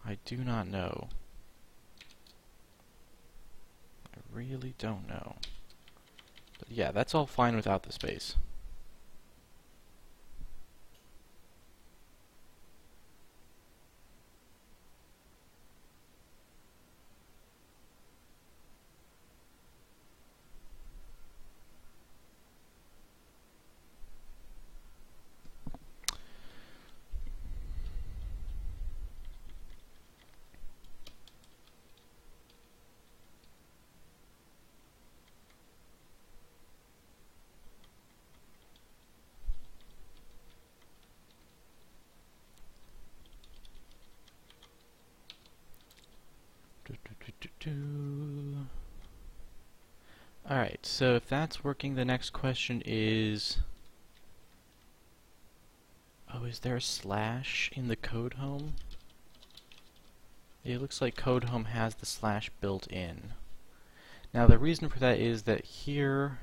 Speaker 1: I do not know. I really don't know. But yeah, that's all fine without the space. Alright, so if that's working, the next question is... Oh, is there a slash in the code home? It looks like code home has the slash built in. Now the reason for that is that here...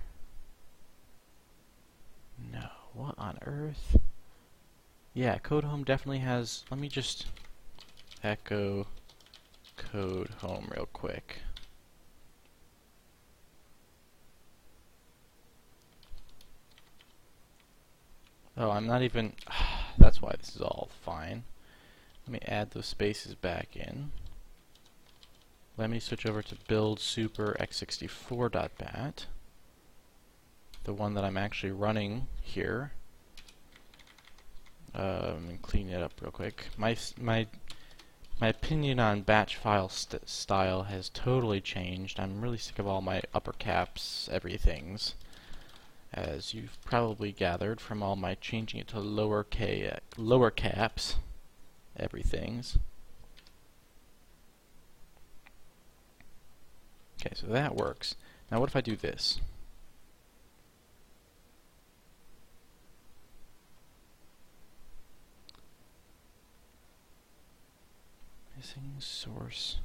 Speaker 1: No, what on earth? Yeah, code home definitely has... Let me just echo code home real quick. Oh, I'm not even... That's why this is all fine. Let me add those spaces back in. Let me switch over to build super x64.bat, the one that I'm actually running here. And clean it up real quick. My opinion on batch file style has totally changed. I'm really sick of all my upper caps everythings, as you've probably gathered from all my changing it to lower caps everythings. Okay, so that works. Now what if I do this? Missing source.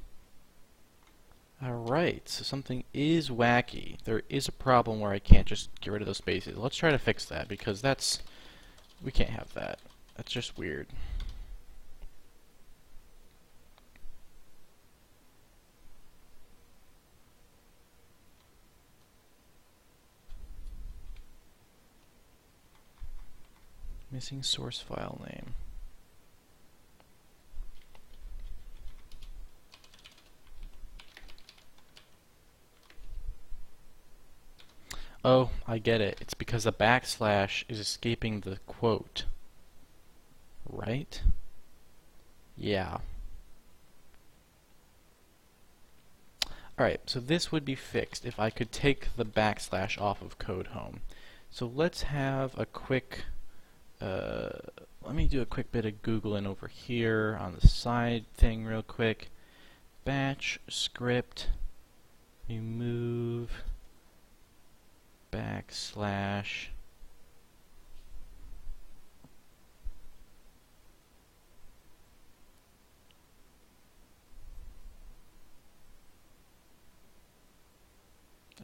Speaker 1: Alright, so something is wacky. There is a problem where I can't just get rid of those spaces. Let's try to fix that, because we can't have that. That's just weird. Missing source file name. Oh, I get it. It's because the backslash is escaping the quote. Right? Yeah. Alright, so this would be fixed if I could take the backslash off of code home. So let's have a quick, let me do a quick bit of Googling over here on the side thing real quick. Batch script remove backslash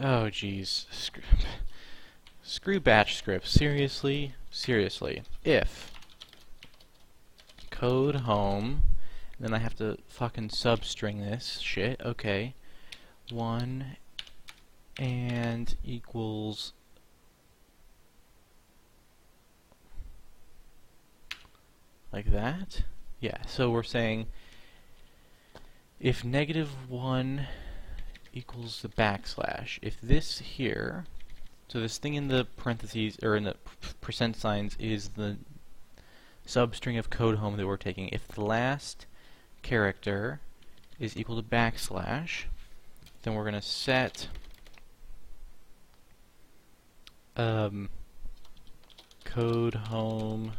Speaker 1: oh geez, screw batch scripts. Seriously? If code home, then I have to fucking substring this shit. Okay, 1 and equals like that. Yeah, so we're saying if -1 equals the backslash, if this here, so this thing in the parentheses or in the percent signs is the substring of code home that we're taking. If the last character is equal to backslash, then we're going to set code home,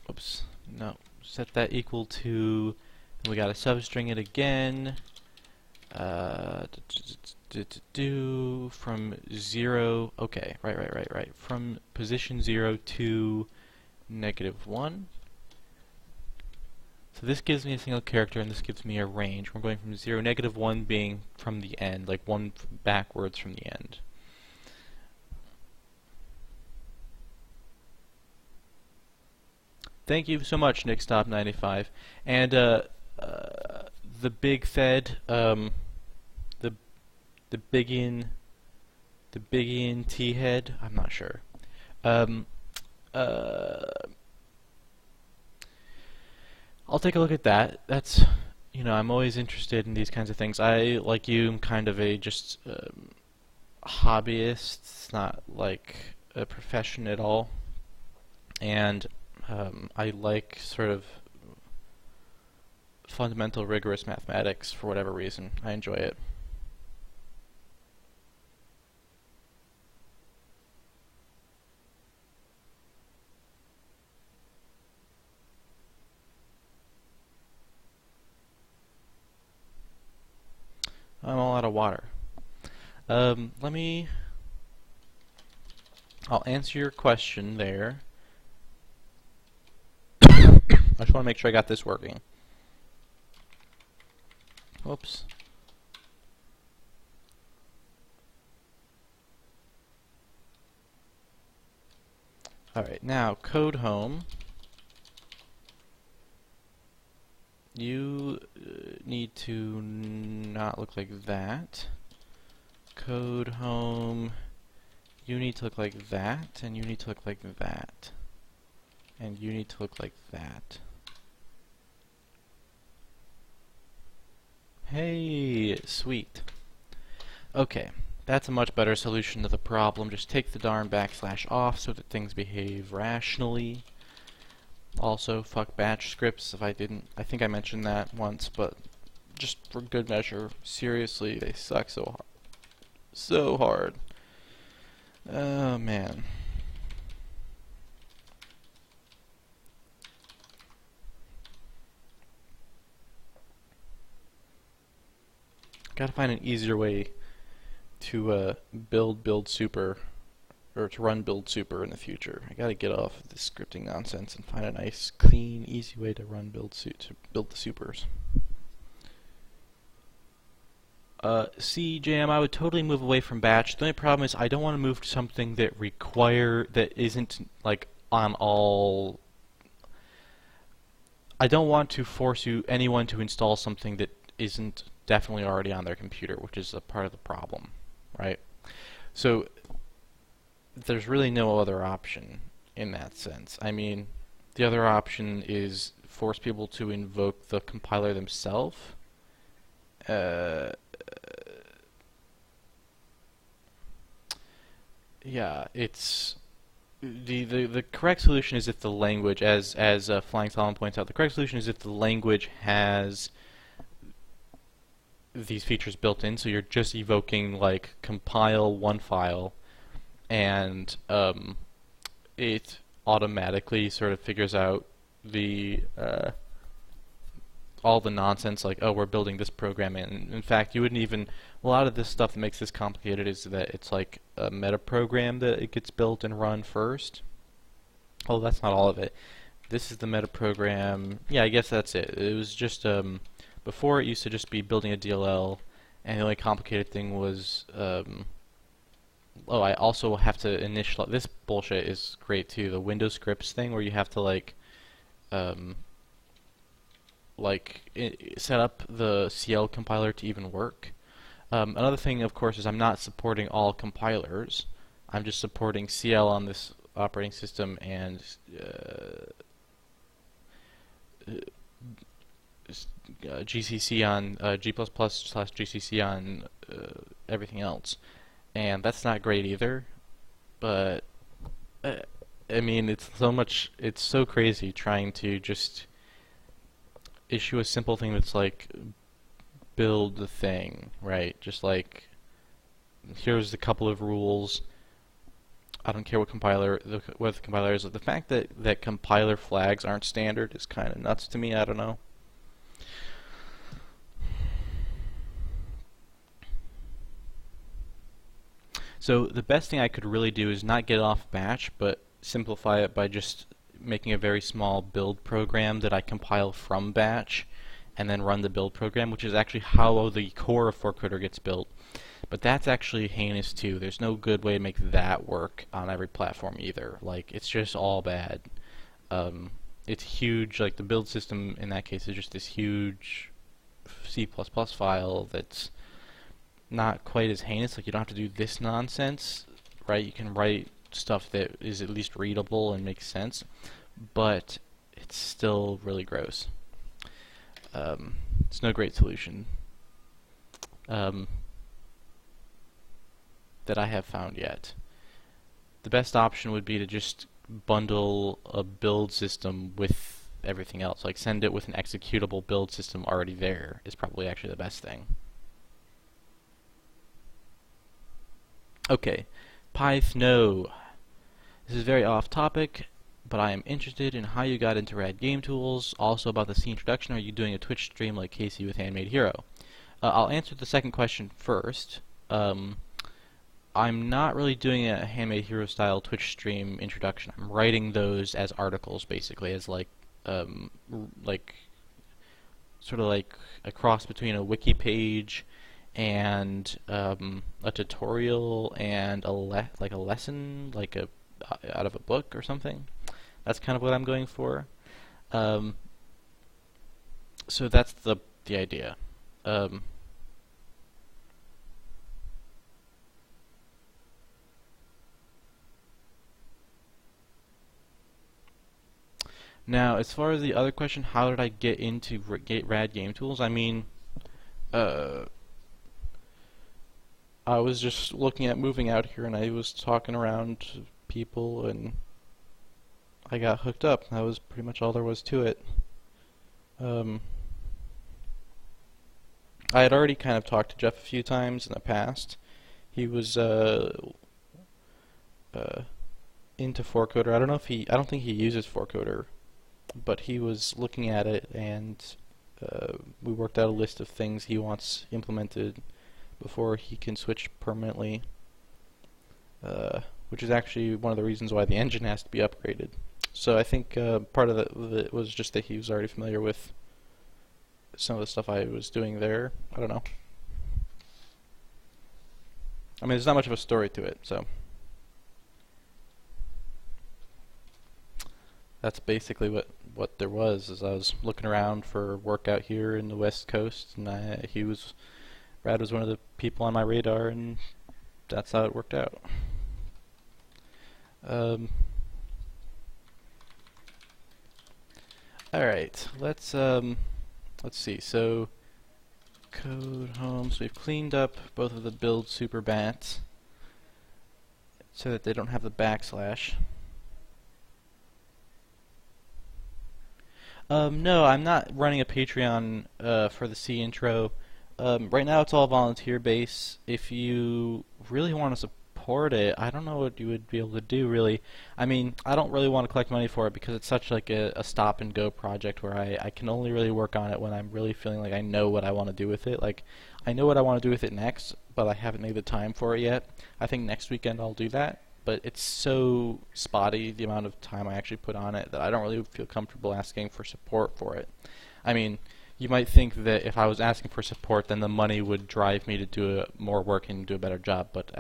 Speaker 1: oops, no, set that equal to, we got to substring it again, from 0, okay, right, from position 0 to -1. So this gives me a single character, and this gives me a range. We're going from 0, -1 being from the end, like 1 backwards from the end. Thank you so much, NickStop95. And the big Fed, the big in T head, I'm not sure. I'll take a look at that. That's, you know, I'm always interested in these kinds of things. I, like you, am kind of a just hobbyist. It's not like a profession at all. And I like sort of fundamental, rigorous mathematics for whatever reason. I enjoy it. I'm all out of water. I'll answer your question there. I just want to make sure I got this working. Whoops. Alright, now code home. You need to not look like that. Code home. You need to look like that, and you need to look like that. And you need to look like that. Hey, sweet. Okay, that's a much better solution to the problem. Just take the darn backslash off so that things behave rationally. Also, fuck batch scripts. If I didn't, I think I mentioned that once, but just for good measure, seriously, they suck so hard. So hard. Oh, man. Gotta find an easier way to build super, or to run build super in the future. I gotta get off of this scripting nonsense and find a nice, clean, easy way to run to build the supers. CJM, I would totally move away from batch. The only problem is I don't want to move to something that isn't like on all. I don't want to force anyone to install something that isn't definitely already on their computer, which is a part of the problem, right? So there's really no other option in that sense. I mean, the other option is force people to invoke the compiler themselves. Yeah, it's the correct solution is if the language, as Flying Solomon points out, the correct solution is if the language has these features built in, so you're just evoking like compile one file, and it automatically sort of figures out the all the nonsense, like, oh, we're building this program, and in fact, you wouldn't even. A lot of this stuff that makes this complicated is that it's like a meta program that it gets built and run first. Oh, that's not all of it. This is the meta program. Yeah, I guess that's it. It was just before it used to just be building a DLL, and the only complicated thing was oh, I also have to initialize. This bullshit is great too. The Windows scripts thing where you have to set up the CL compiler to even work. Another thing, of course, is I'm not supporting all compilers. I'm just supporting CL on this operating system and GCC on G++/GCC on everything else. And that's not great either. But I mean, it's so crazy trying to just issue a simple thing that's like build the thing, right? Just like, here's a couple of rules. I don't care what the compiler is. The fact that compiler flags aren't standard is kind of nuts to me. I don't know. So the best thing I could really do is not get off batch, but simplify it by just making a very small build program that I compile from batch and then run the build program, which is actually how the core of 4coder gets built. But that's actually heinous too. There's no good way to make that work on every platform either. Like, it's just all bad. It's huge. Like, the build system in that case is just this huge C++ file that's not quite as heinous. Like, you don't have to do this nonsense, right? You can write stuff that is at least readable and makes sense, but it's still really gross. It's no great solution that I have found yet. The best option would be to just bundle a build system with everything else. Like, send it with an executable build system already there is probably actually the best thing. Okay, Pythno. This is very off topic, but I am interested in how you got into rad game tools. Also about the C introduction. Are you doing a Twitch stream like Casey with Handmade Hero? I'll answer the second question first. I'm not really doing a Handmade Hero style Twitch stream introduction. I'm writing those as articles, basically, as like sort of like a cross between a wiki page and a tutorial and a lesson, like out of a book or something. That's kind of what I'm going for. So that's the idea. Now, as far as the other question, how did I get into rad game tools? I mean, I was just looking at moving out here, and I was talking around to people, and I got hooked up. That was pretty much all there was to it. I had already kind of talked to Jeff a few times in the past. He was into 4coder. I don't think he uses 4coder, but he was looking at it, and We worked out a list of things he wants implemented before he can switch permanently, which is actually one of the reasons why the engine has to be upgraded. So I think part of it was just that he was already familiar with some of the stuff I was doing there. I don't know. I mean, there's not much of a story to it, so that's basically what there was. As I was looking around for work out here in the West Coast, and Brad was one of the people on my radar, and that's how it worked out. All right, let's see. So code home. So we've cleaned up both of the build super bats so that they don't have the backslash. No, I'm not running a Patreon for the C intro. Right now it's all volunteer base. If you really want to support it, I don't know what you would be able to do really. I mean, I don't really want to collect money for it because it's such like a stop and go project where I can only really work on it when I'm really feeling like I know what I want to do with it. Like, I know what I want to do with it next, but I haven't made the time for it yet. I think next weekend I'll do that. But it's so spotty, the amount of time I actually put on it, that I don't really feel comfortable asking for support for it. I mean, you might think that if I was asking for support, then the money would drive me to do more work and do a better job, but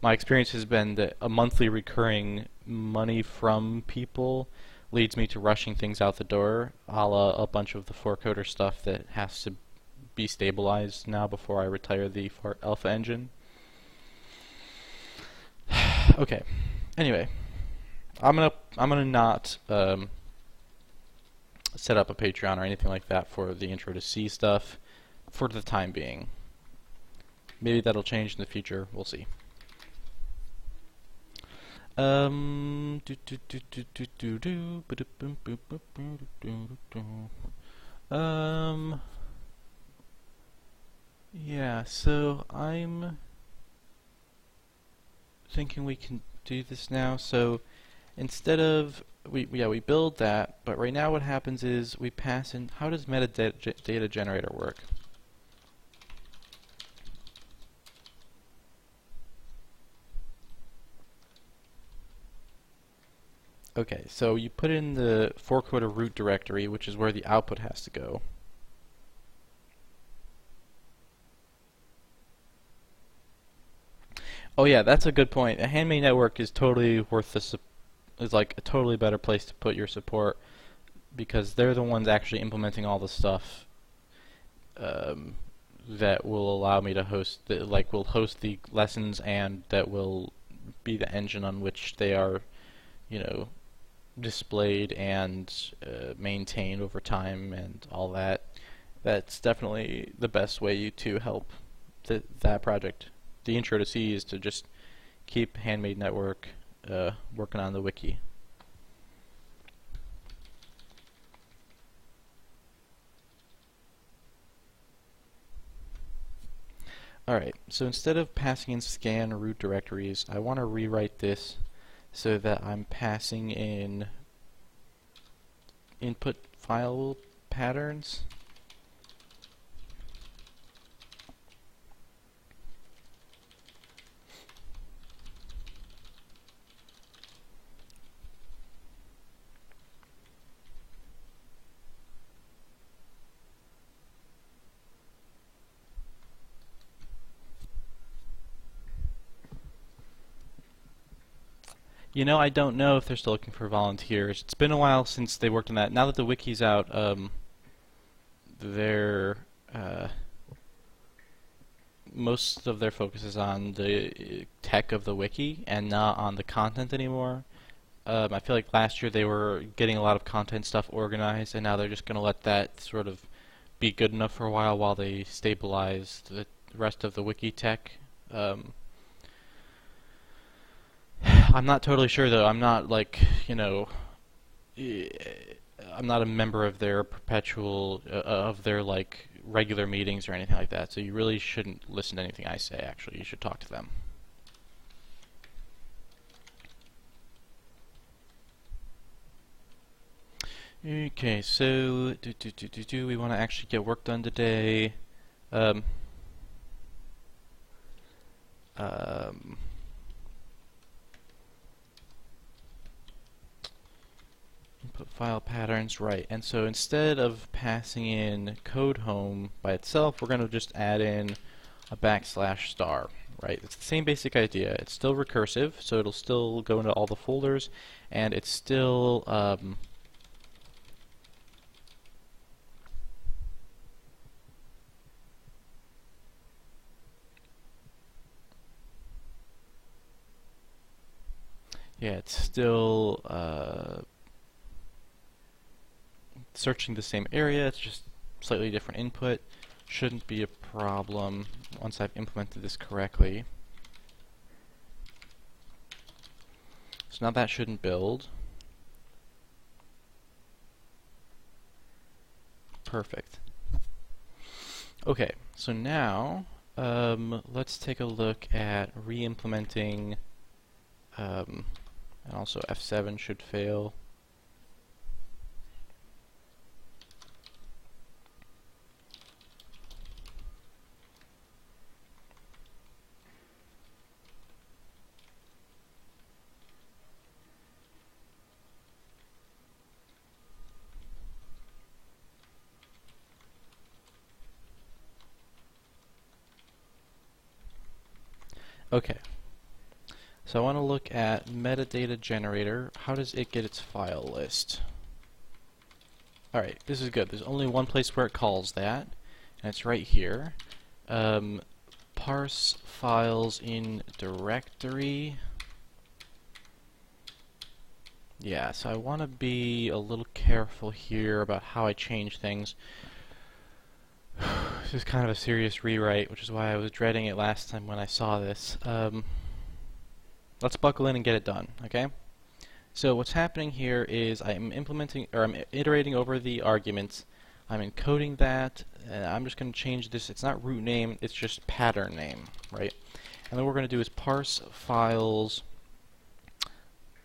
Speaker 1: my experience has been that a monthly recurring money from people leads me to rushing things out the door, a la a bunch of the 4coder stuff that has to be stabilized now before I retire the alpha engine. Okay. Anyway, I'm gonna not set up a Patreon or anything like that for the intro to C stuff for the time being. Maybe that'll change in the future. We'll see. Yeah. So I'm thinking we can do this now. So instead of we build that, but right now what happens is we pass in. How does metadata generator work? Okay, so you put in the 4coder root directory, which is where the output has to go. Oh yeah, that's a good point. A handmade network is totally worth is like a totally better place to put your support because they're the ones actually implementing all the stuff that will allow me to host will host the lessons, and that will be the engine on which they are, displayed and maintained over time and all that. That's definitely the best way to help that project. The intro to C is to just keep Handmade Network working on the wiki. Alright, so instead of passing in scan root directories, I want to rewrite this so that I'm passing in input file patterns. I don't know if they're still looking for volunteers. It's been a while since they worked on that. Now that the wiki's out, most of their focus is on the tech of the wiki and not on the content anymore. I feel like last year they were getting a lot of content stuff organized, and now they're just going to let that sort of be good enough for a while they stabilize the rest of the wiki tech. I'm not totally sure though. I'm not I'm not a member of their regular meetings or anything like that. So you really shouldn't listen to anything I say. Actually, you should talk to them. Okay, so we want to actually get work done today. Um, um, Input file patterns, right? And so instead of passing in code home by itself, we're going to just add in a backslash star, right? It's the same basic idea. It's still recursive, so it'll still go into all the folders, and it's still searching the same area. It's just slightly different input. Shouldn't be a problem once I've implemented this correctly. So now that shouldn't build. Perfect. Okay, so now let's take a look at re-implementing, and also F7 should fail. Okay, so I want to look at metadata generator. How does it get its file list? Alright, this is good. There's only one place where it calls that, and it's right here. Parse files in directory. Yeah, so I want to be a little careful here about how I change things. This is kind of a serious rewrite, which is why I was dreading it last time when I saw this. Let's buckle in and get it done, okay? So what's happening here is I'm iterating over the arguments. I'm encoding that, and I'm just going to change this. It's not root name, it's just pattern name, right? And then what we're going to do is parse files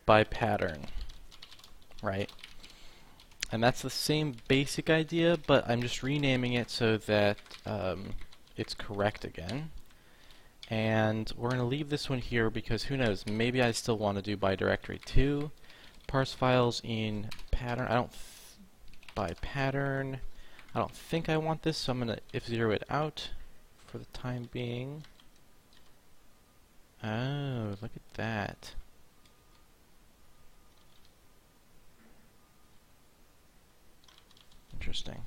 Speaker 1: by pattern, right? And that's the same basic idea, but I'm just renaming it so that it's correct again. And we're going to leave this one here because who knows, maybe I still want to do by directory too. Parse files in pattern. By pattern. I don't think I want this, so I'm going to if0 it out for the time being. Oh, look at that. Interesting.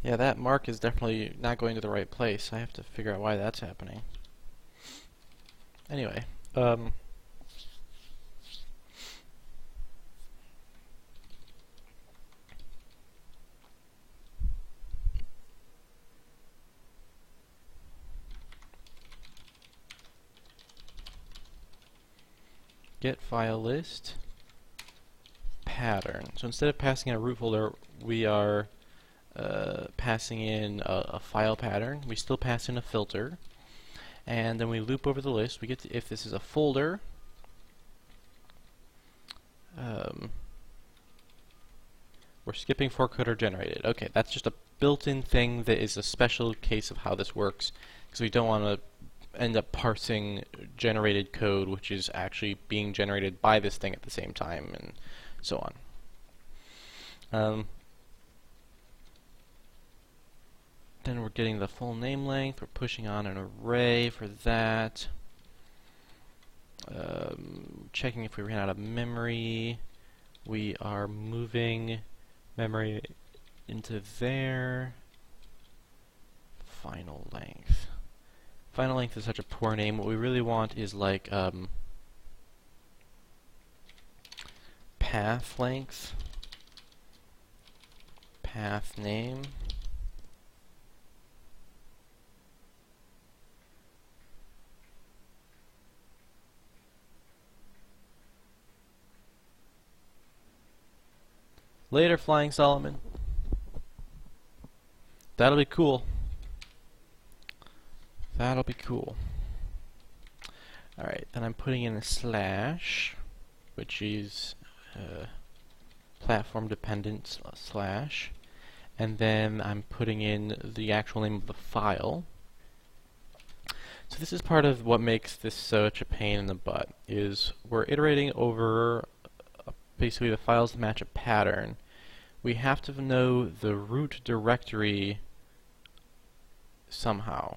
Speaker 1: Yeah, that mark is definitely not going to the right place. I have to figure out why that's happening. Anyway, get file list pattern. So instead of passing in a root folder, we are passing in a file pattern. We still pass in a filter, and then we loop over the list. We get to, if this is a folder, we're skipping 4coder generated. Okay, that's just a built-in thing that is a special case of how this works, because we don't want to end up parsing generated code which is actually being generated by this thing at the same time, and so on. Then we're getting the full name length. We're pushing on an array for that. Checking if we ran out of memory. We are moving memory into there. Final length. Final length is such a poor name. What we really want is like path length. Path name. Later, Flying Solomon. That'll be cool. That'll be cool. Alright, then I'm putting in a slash, which is platform dependent slash, and then I'm putting in the actual name of the file. So this is part of what makes this such a pain in the butt, is we're iterating over basically the files that match a pattern. We have to know the root directory somehow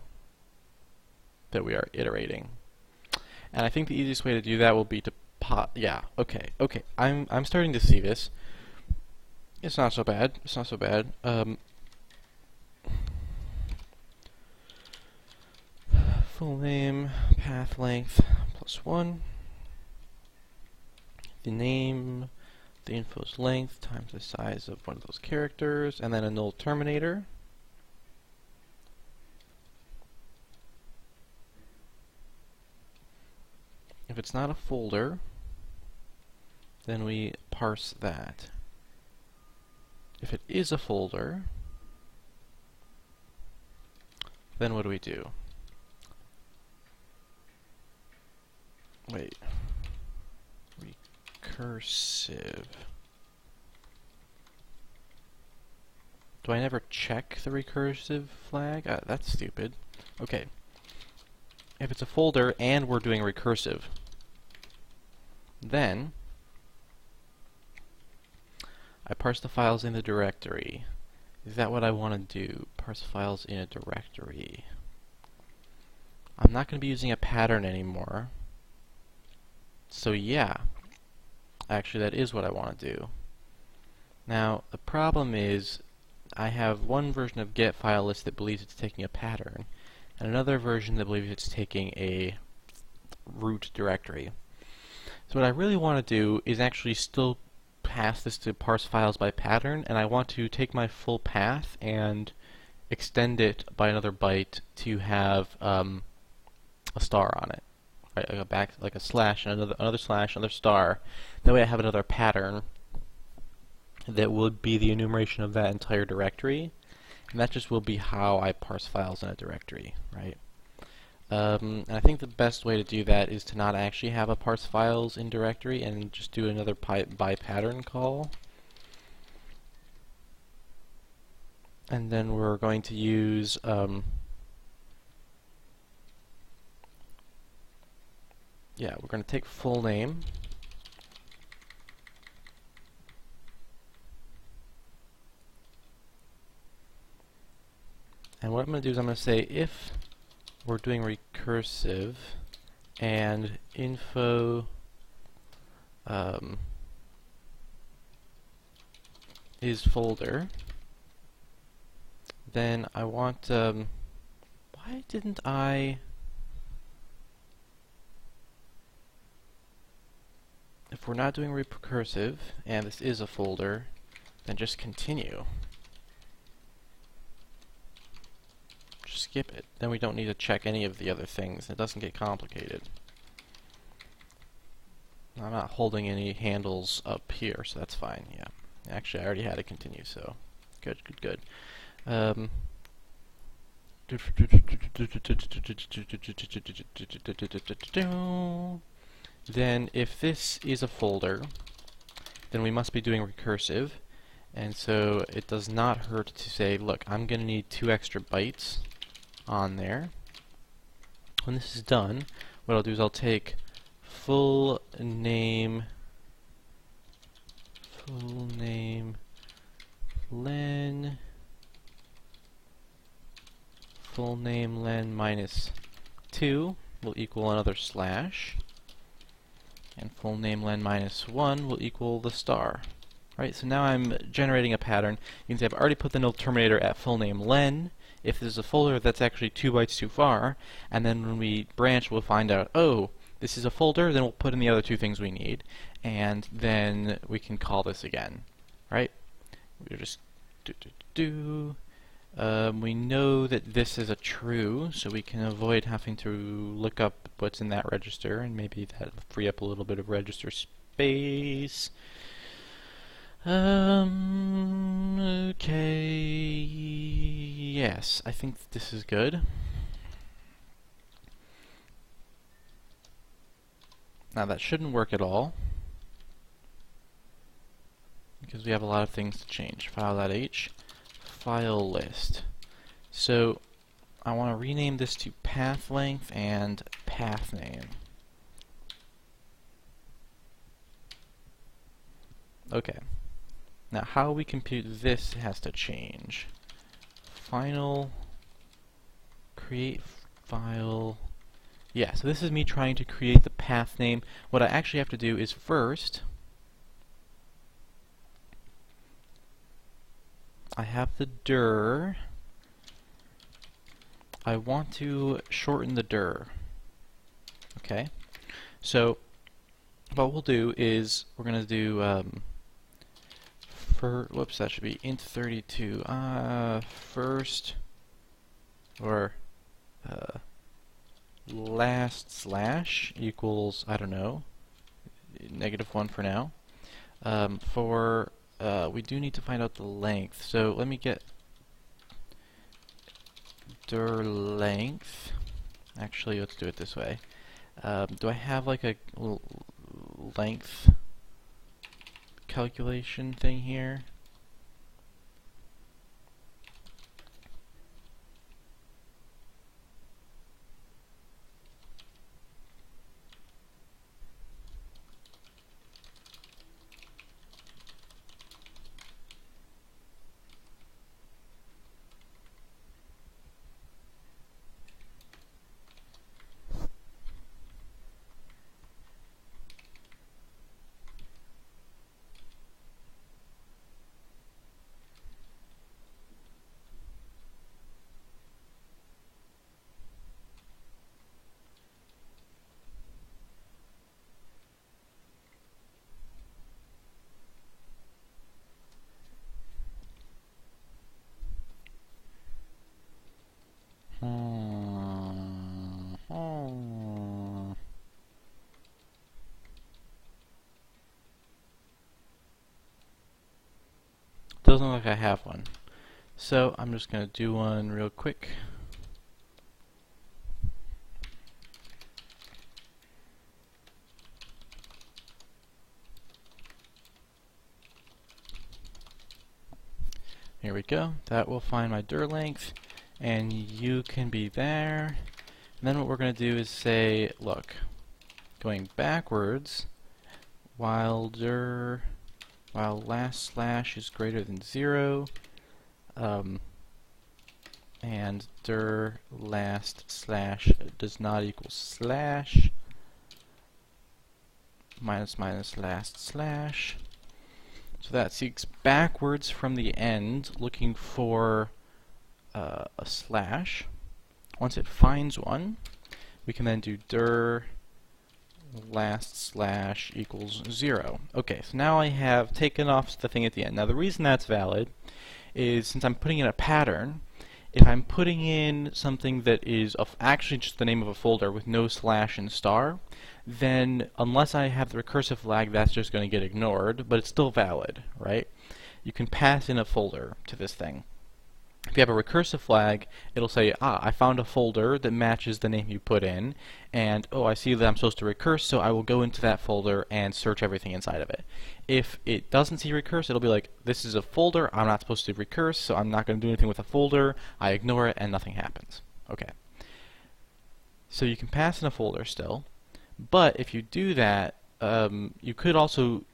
Speaker 1: that we are iterating. And I think the easiest way to do that will be to okay. I'm starting to see this. It's not so bad. It's not so bad. Full name, path length, +1. The name, the info's length times the size of one of those characters, and then a null terminator. If it's not a folder, then we parse that. If it is a folder, then what do we do? Wait. Recursive. Do I never check the recursive flag? That's stupid. Okay. If it's a folder and we're doing recursive, then I parse the files in the directory. Is that what I want to do? Parse files in a directory. I'm not going to be using a pattern anymore. So yeah, actually that is what I want to do. Now, the problem is I have one version of get file list that believes it's taking a pattern, and another version that believes it's taking a root directory. So what I really want to do is actually still pass this to parse files by pattern, and I want to take my full path and extend it by another byte to have a star on it. Right, like a slash, and another slash, another star. That way I have another pattern that would be the enumeration of that entire directory, and that just will be how I parse files in a directory, right? And I think the best way to do that is to not actually have a parse files in directory and just do another by pattern call. And then we're going to use we're going to take full name, and what I'm going to do is I'm going to say if we're doing recursive and info is folder, then I want why didn't I, if we're not doing recursive and this is a folder, then just continue. Just skip it. Then we don't need to check any of the other things. It doesn't get complicated. I'm not holding any handles up here, so that's fine. Yeah. Actually, I already had it continue, so good, good, good. Then if this is a folder, then we must be doing recursive, and so it does not hurt to say, look, I'm going to need 2 extra bytes on there. When this is done, what I'll do is I'll take full name len, full name len minus 2 will equal another slash, and full name len minus 1 will equal the star. Right, so now I'm generating a pattern. You can see I've already put the null terminator at full name len. If there's a folder, that's actually 2 bytes too far, and then when we branch, we'll find out, oh, this is a folder, then we'll put in the other 2 things we need, and then we can call this again, right? We just we know that this is a true, so we can avoid having to look up what's in that register, and maybe that'll free up a little bit of register space. Okay, yes, I think this is good. Now that shouldn't work at all, because we have a lot of things to change. File.h, file list. So I want to rename this to path length and path name. Okay. Now how we compute this has to change. Final create file. Yeah, so this is me trying to create the path name. What I actually have to do is first I have the dir. I want to shorten the dir. Okay, so what we'll do is we're gonna do whoops, that should be int 32. First or last slash equals, I don't know, -1 for now. We do need to find out the length, so let me get dir length. Actually, let's do it this way. Do I have like a length calculation thing here? Doesn't look like I have one. So I'm just going to do one real quick. Here we go. That will find my dir length, and you can be there. And then what we're going to do is say, look, going backwards, while last slash is greater than 0, and dir last slash does not equal slash, minus last slash. So that seeks backwards from the end, looking for a slash. Once it finds one, we can then do dir last slash equals 0. Okay, so now I have taken off the thing at the end. Now the reason that's valid is since I'm putting in a pattern, if I'm putting in something that is actually just the name of a folder with no slash and star, then unless I have the recursive flag, that's just going to get ignored, but it's still valid, right? You can pass in a folder to this thing. If you have a recursive flag, it'll say, I found a folder that matches the name you put in, and oh, I see that I'm supposed to recurse, so I will go into that folder and search everything inside of it. If it doesn't see recurse, it'll be like, this is a folder, I'm not supposed to recurse, so I'm not going to do anything with a folder, I ignore it, and nothing happens. Okay. So you can pass in a folder still, but if you do that, you could also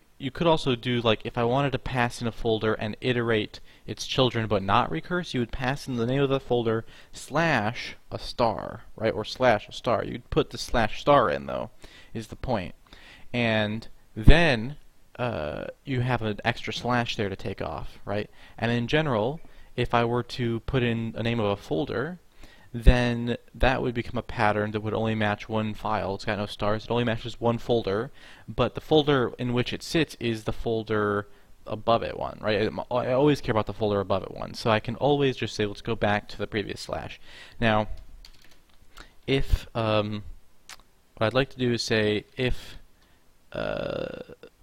Speaker 1: do, like, if I wanted to pass in a folder and iterate its children but not recurse, you would pass in the name of the folder slash a star, right, or slash a star. You'd put the slash star in, though, is the point. And then you have an extra slash there to take off, right? And in general, if I were to put in a name of a folder, then that would become a pattern that would only match one file. It's got no stars, it only matches one folder, but the folder in which it sits is the folder above it one, right? I always care about the folder above it one, so I can always just say, let's go back to the previous slash. Now, if, what I'd like to do is say, if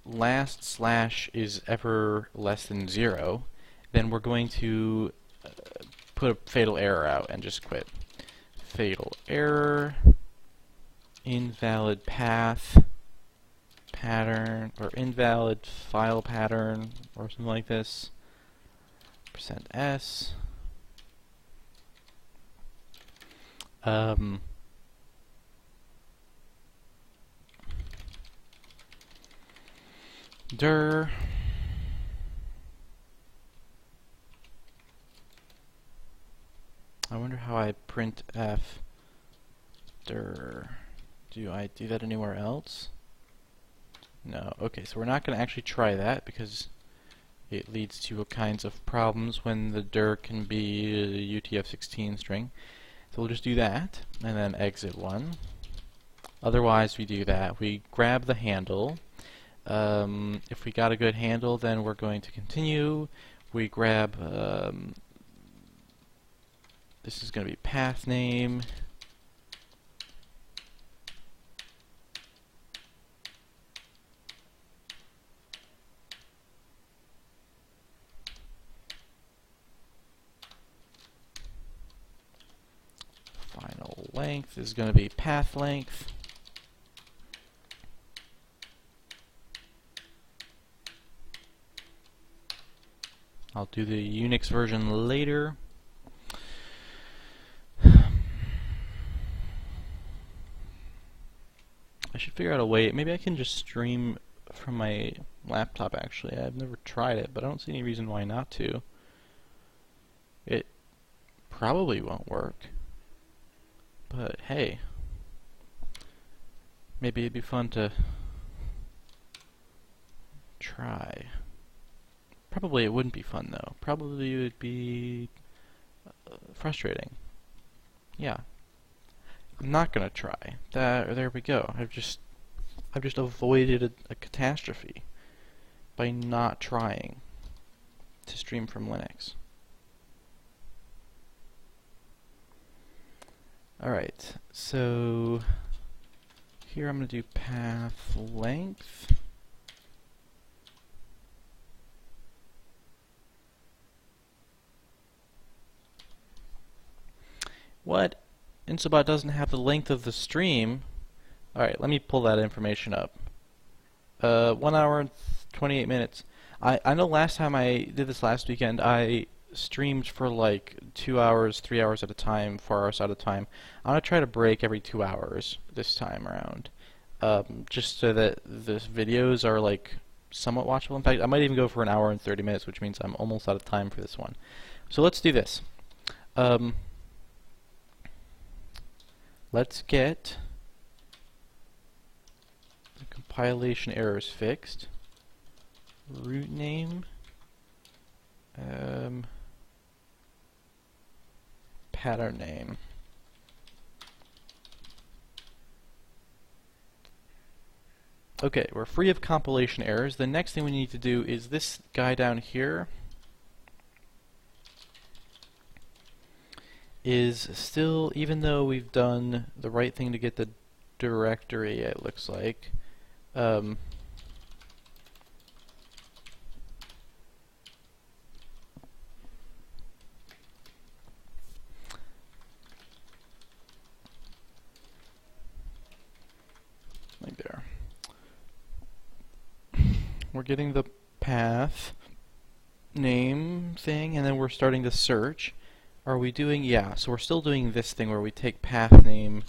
Speaker 1: last slash is ever less than 0, then we're going to put a fatal error out and just quit. Fatal error, invalid path, pattern or invalid file pattern or something like this. %s. Dir. I wonder how I print f. Dir. Do I do that anywhere else? No. Okay, so we're not going to actually try that because it leads to all kinds of problems when the dir can be a UTF-16 string. So we'll just do that and then exit one. Otherwise we do that. We grab the handle. If we got a good handle, then we're going to continue. We grab, this is going to be path name. Final length is going to be path length. I'll do the Unix version later. I should figure out a way. Maybe I can just stream from my laptop, actually. I've never tried it, but I don't see any reason why not to. It probably won't work. But hey, maybe it'd be fun to try. Probably it wouldn't be fun though. Probably it would be frustrating. Yeah. I'm not gonna try. There we go. I've just avoided a catastrophe by not trying to stream from Linux. Alright, so here I'm gonna do path length. What? Insobot doesn't have the length of the stream. Alright, let me pull that information up. 1 hour and 28 minutes. I know last time I did this last weekend, I streamed for like 2 hours, 3 hours at a time, 4 hours at a time. I'm going to try to break every 2 hours this time around. Just so that the videos are like somewhat watchable. In fact, I might even go for 1 hour and 30 minutes, which means I'm almost out of time for this one. So let's do this. Let's get the compilation errors fixed. Root name. Pattern name. Okay, we're free of compilation errors. The next thing we need to do is this guy down here is still, even though we've done the right thing to get the directory, it looks like, like there. We're getting the path name thing, and then we're starting to search. Are we doing, yeah, so we're still doing this thing where we take path name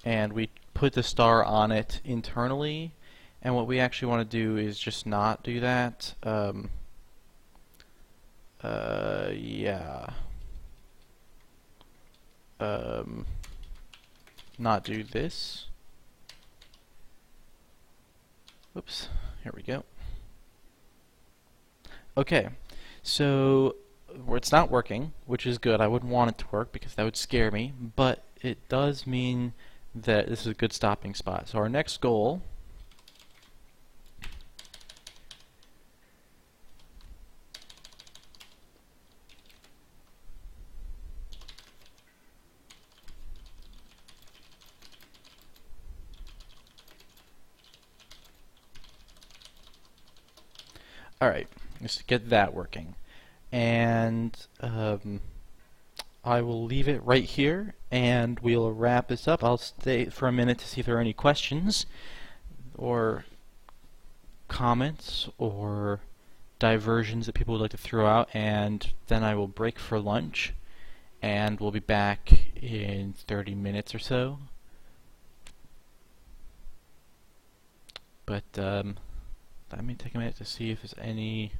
Speaker 1: and we put the star on it internally, and what we actually want to do is just not do that. Yeah. Not do this. Oops, here we go. Okay, so it's not working, which is good. I wouldn't want it to work because that would scare me, but it does mean that this is a good stopping spot. So our next goal is to get that working. And I will leave it right here, and we'll wrap this up. I'll stay for a minute to see if there are any questions or comments or diversions that people would like to throw out, and then I will break for lunch, and we'll be back in 30 minutes or so. But let me take a minute to see if there's any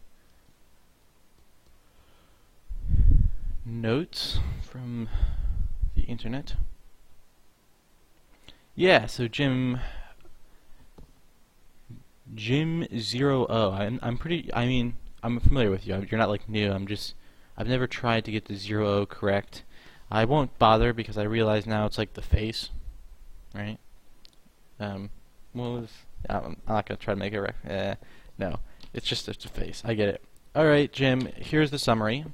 Speaker 1: notes from the internet. Yeah, so Jim 0O. I'm familiar with you. You're not like new. I've never tried to get the 0O correct. I won't bother because I realize now it's like the face, right? Well, I'm not gonna try to make it. No, it's just a face. I get it. All right, Jim. Here's the summary.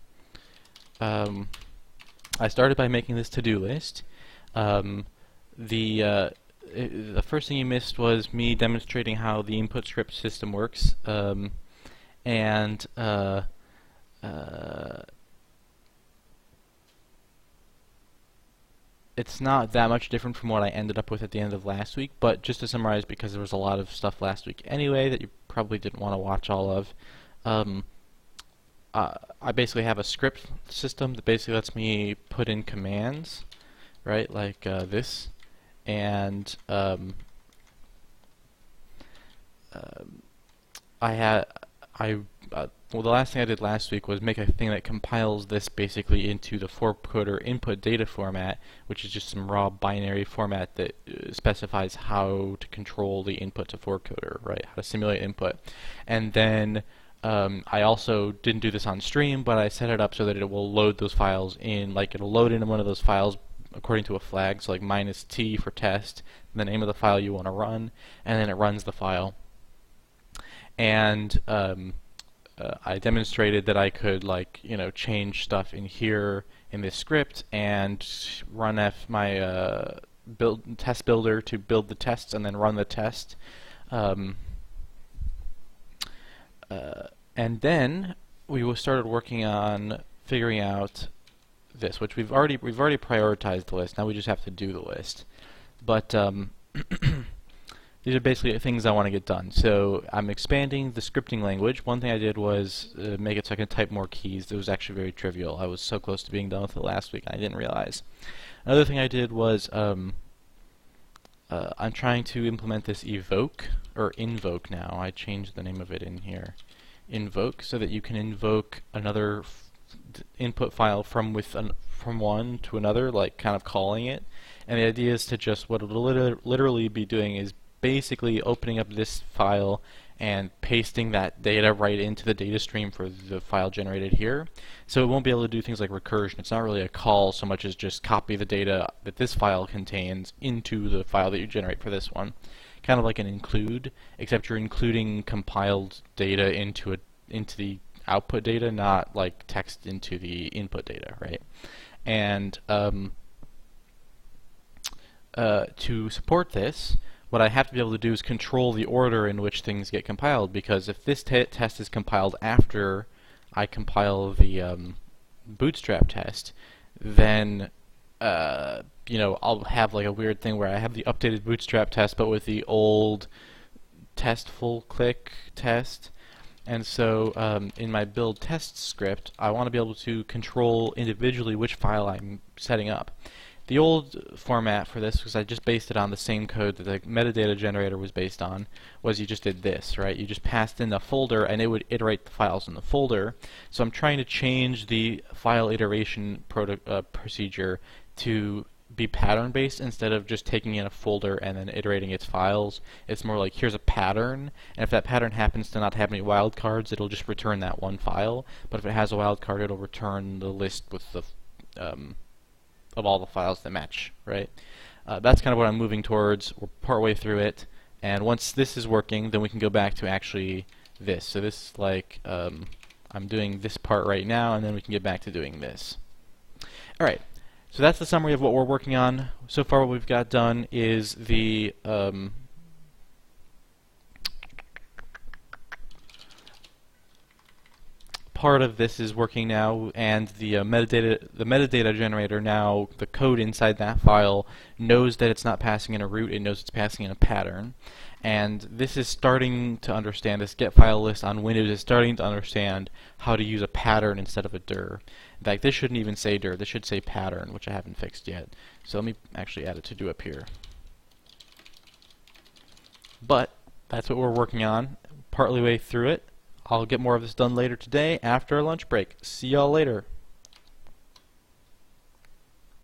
Speaker 1: I started by making this to-do list. The first thing you missed was me demonstrating how the input script system works, it's not that much different from what I ended up with at the end of last week, but just to summarize, because there was a lot of stuff last week anyway that you probably didn't want to watch all of, I basically have a script system that basically lets me put in commands, right, like this, and well, the last thing I did last week was make a thing that compiles this basically into the 4coder input data format, which is just some raw binary format that specifies how to control the input to 4coder, right? How to simulate input. And then I also didn't do this on stream, but I set it up so that it will load those files in, like it'll load into one of those files according to a flag, so like -t for test, the name of the file you want to run, and then it runs the file. And I demonstrated that I could, like, change stuff in here in this script and run my test builder to build the tests and then run the test. And then we started working on figuring out this, which we've already prioritized the list. Now we just have to do the list. But these are basically things I want to get done. So I'm expanding the scripting language. One thing I did was make it so I can type more keys. It was actually very trivial. I was so close to being done with it last week, and I didn't realize. Another thing I did was I'm trying to implement this invoke now. I changed the name of it in here. Invoke, so that you can invoke another input file from one to another, like kind of calling it. And the idea is to just, what it'll literally be doing is basically opening up this file and pasting that data right into the data stream for the file generated here. So it won't be able to do things like recursion. It's not really a call so much as just copy the data that this file contains into the file that you generate for this one. Kind of like an include, except you're including compiled data into the output data, not like text into the input data, right? And to support this, what I have to be able to do is control the order in which things get compiled, because if this test is compiled after I compile the bootstrap test, then I'll have like a weird thing where I have the updated bootstrap test but with the old test full click test. And so in my build test script, I want to be able to control individually which file I'm setting up. The old format for this, because I just based it on the same code that the metadata generator was based on, was you just did this, right? You just passed in a folder and it would iterate the files in the folder. So I'm trying to change the file iteration procedure to be pattern based instead of just taking in a folder and then iterating its files. It's more like, here's a pattern, and if that pattern happens to not have any wildcards, it'll just return that one file. But if it has a wildcard, it'll return the list with the of all the files that match, right? That's kind of what I'm moving towards. We're partway through it, and once this is working, then we can go back to actually this. So this is like, I'm doing this part right now, and then we can get back to doing this. Alright, so that's the summary of what we're working on. So far what we've got done is the part of this is working now, and the metadata generator now, the code inside that file knows that it's not passing in a root, it knows it's passing in a pattern. And this is starting to understand, this get file list on Windows is starting to understand how to use a pattern instead of a dir. In fact, this shouldn't even say dir, this should say pattern, which I haven't fixed yet. So let me actually add it to do up here. But that's what we're working on, partly way through it. I'll get more of this done later today after a lunch break. See y'all later.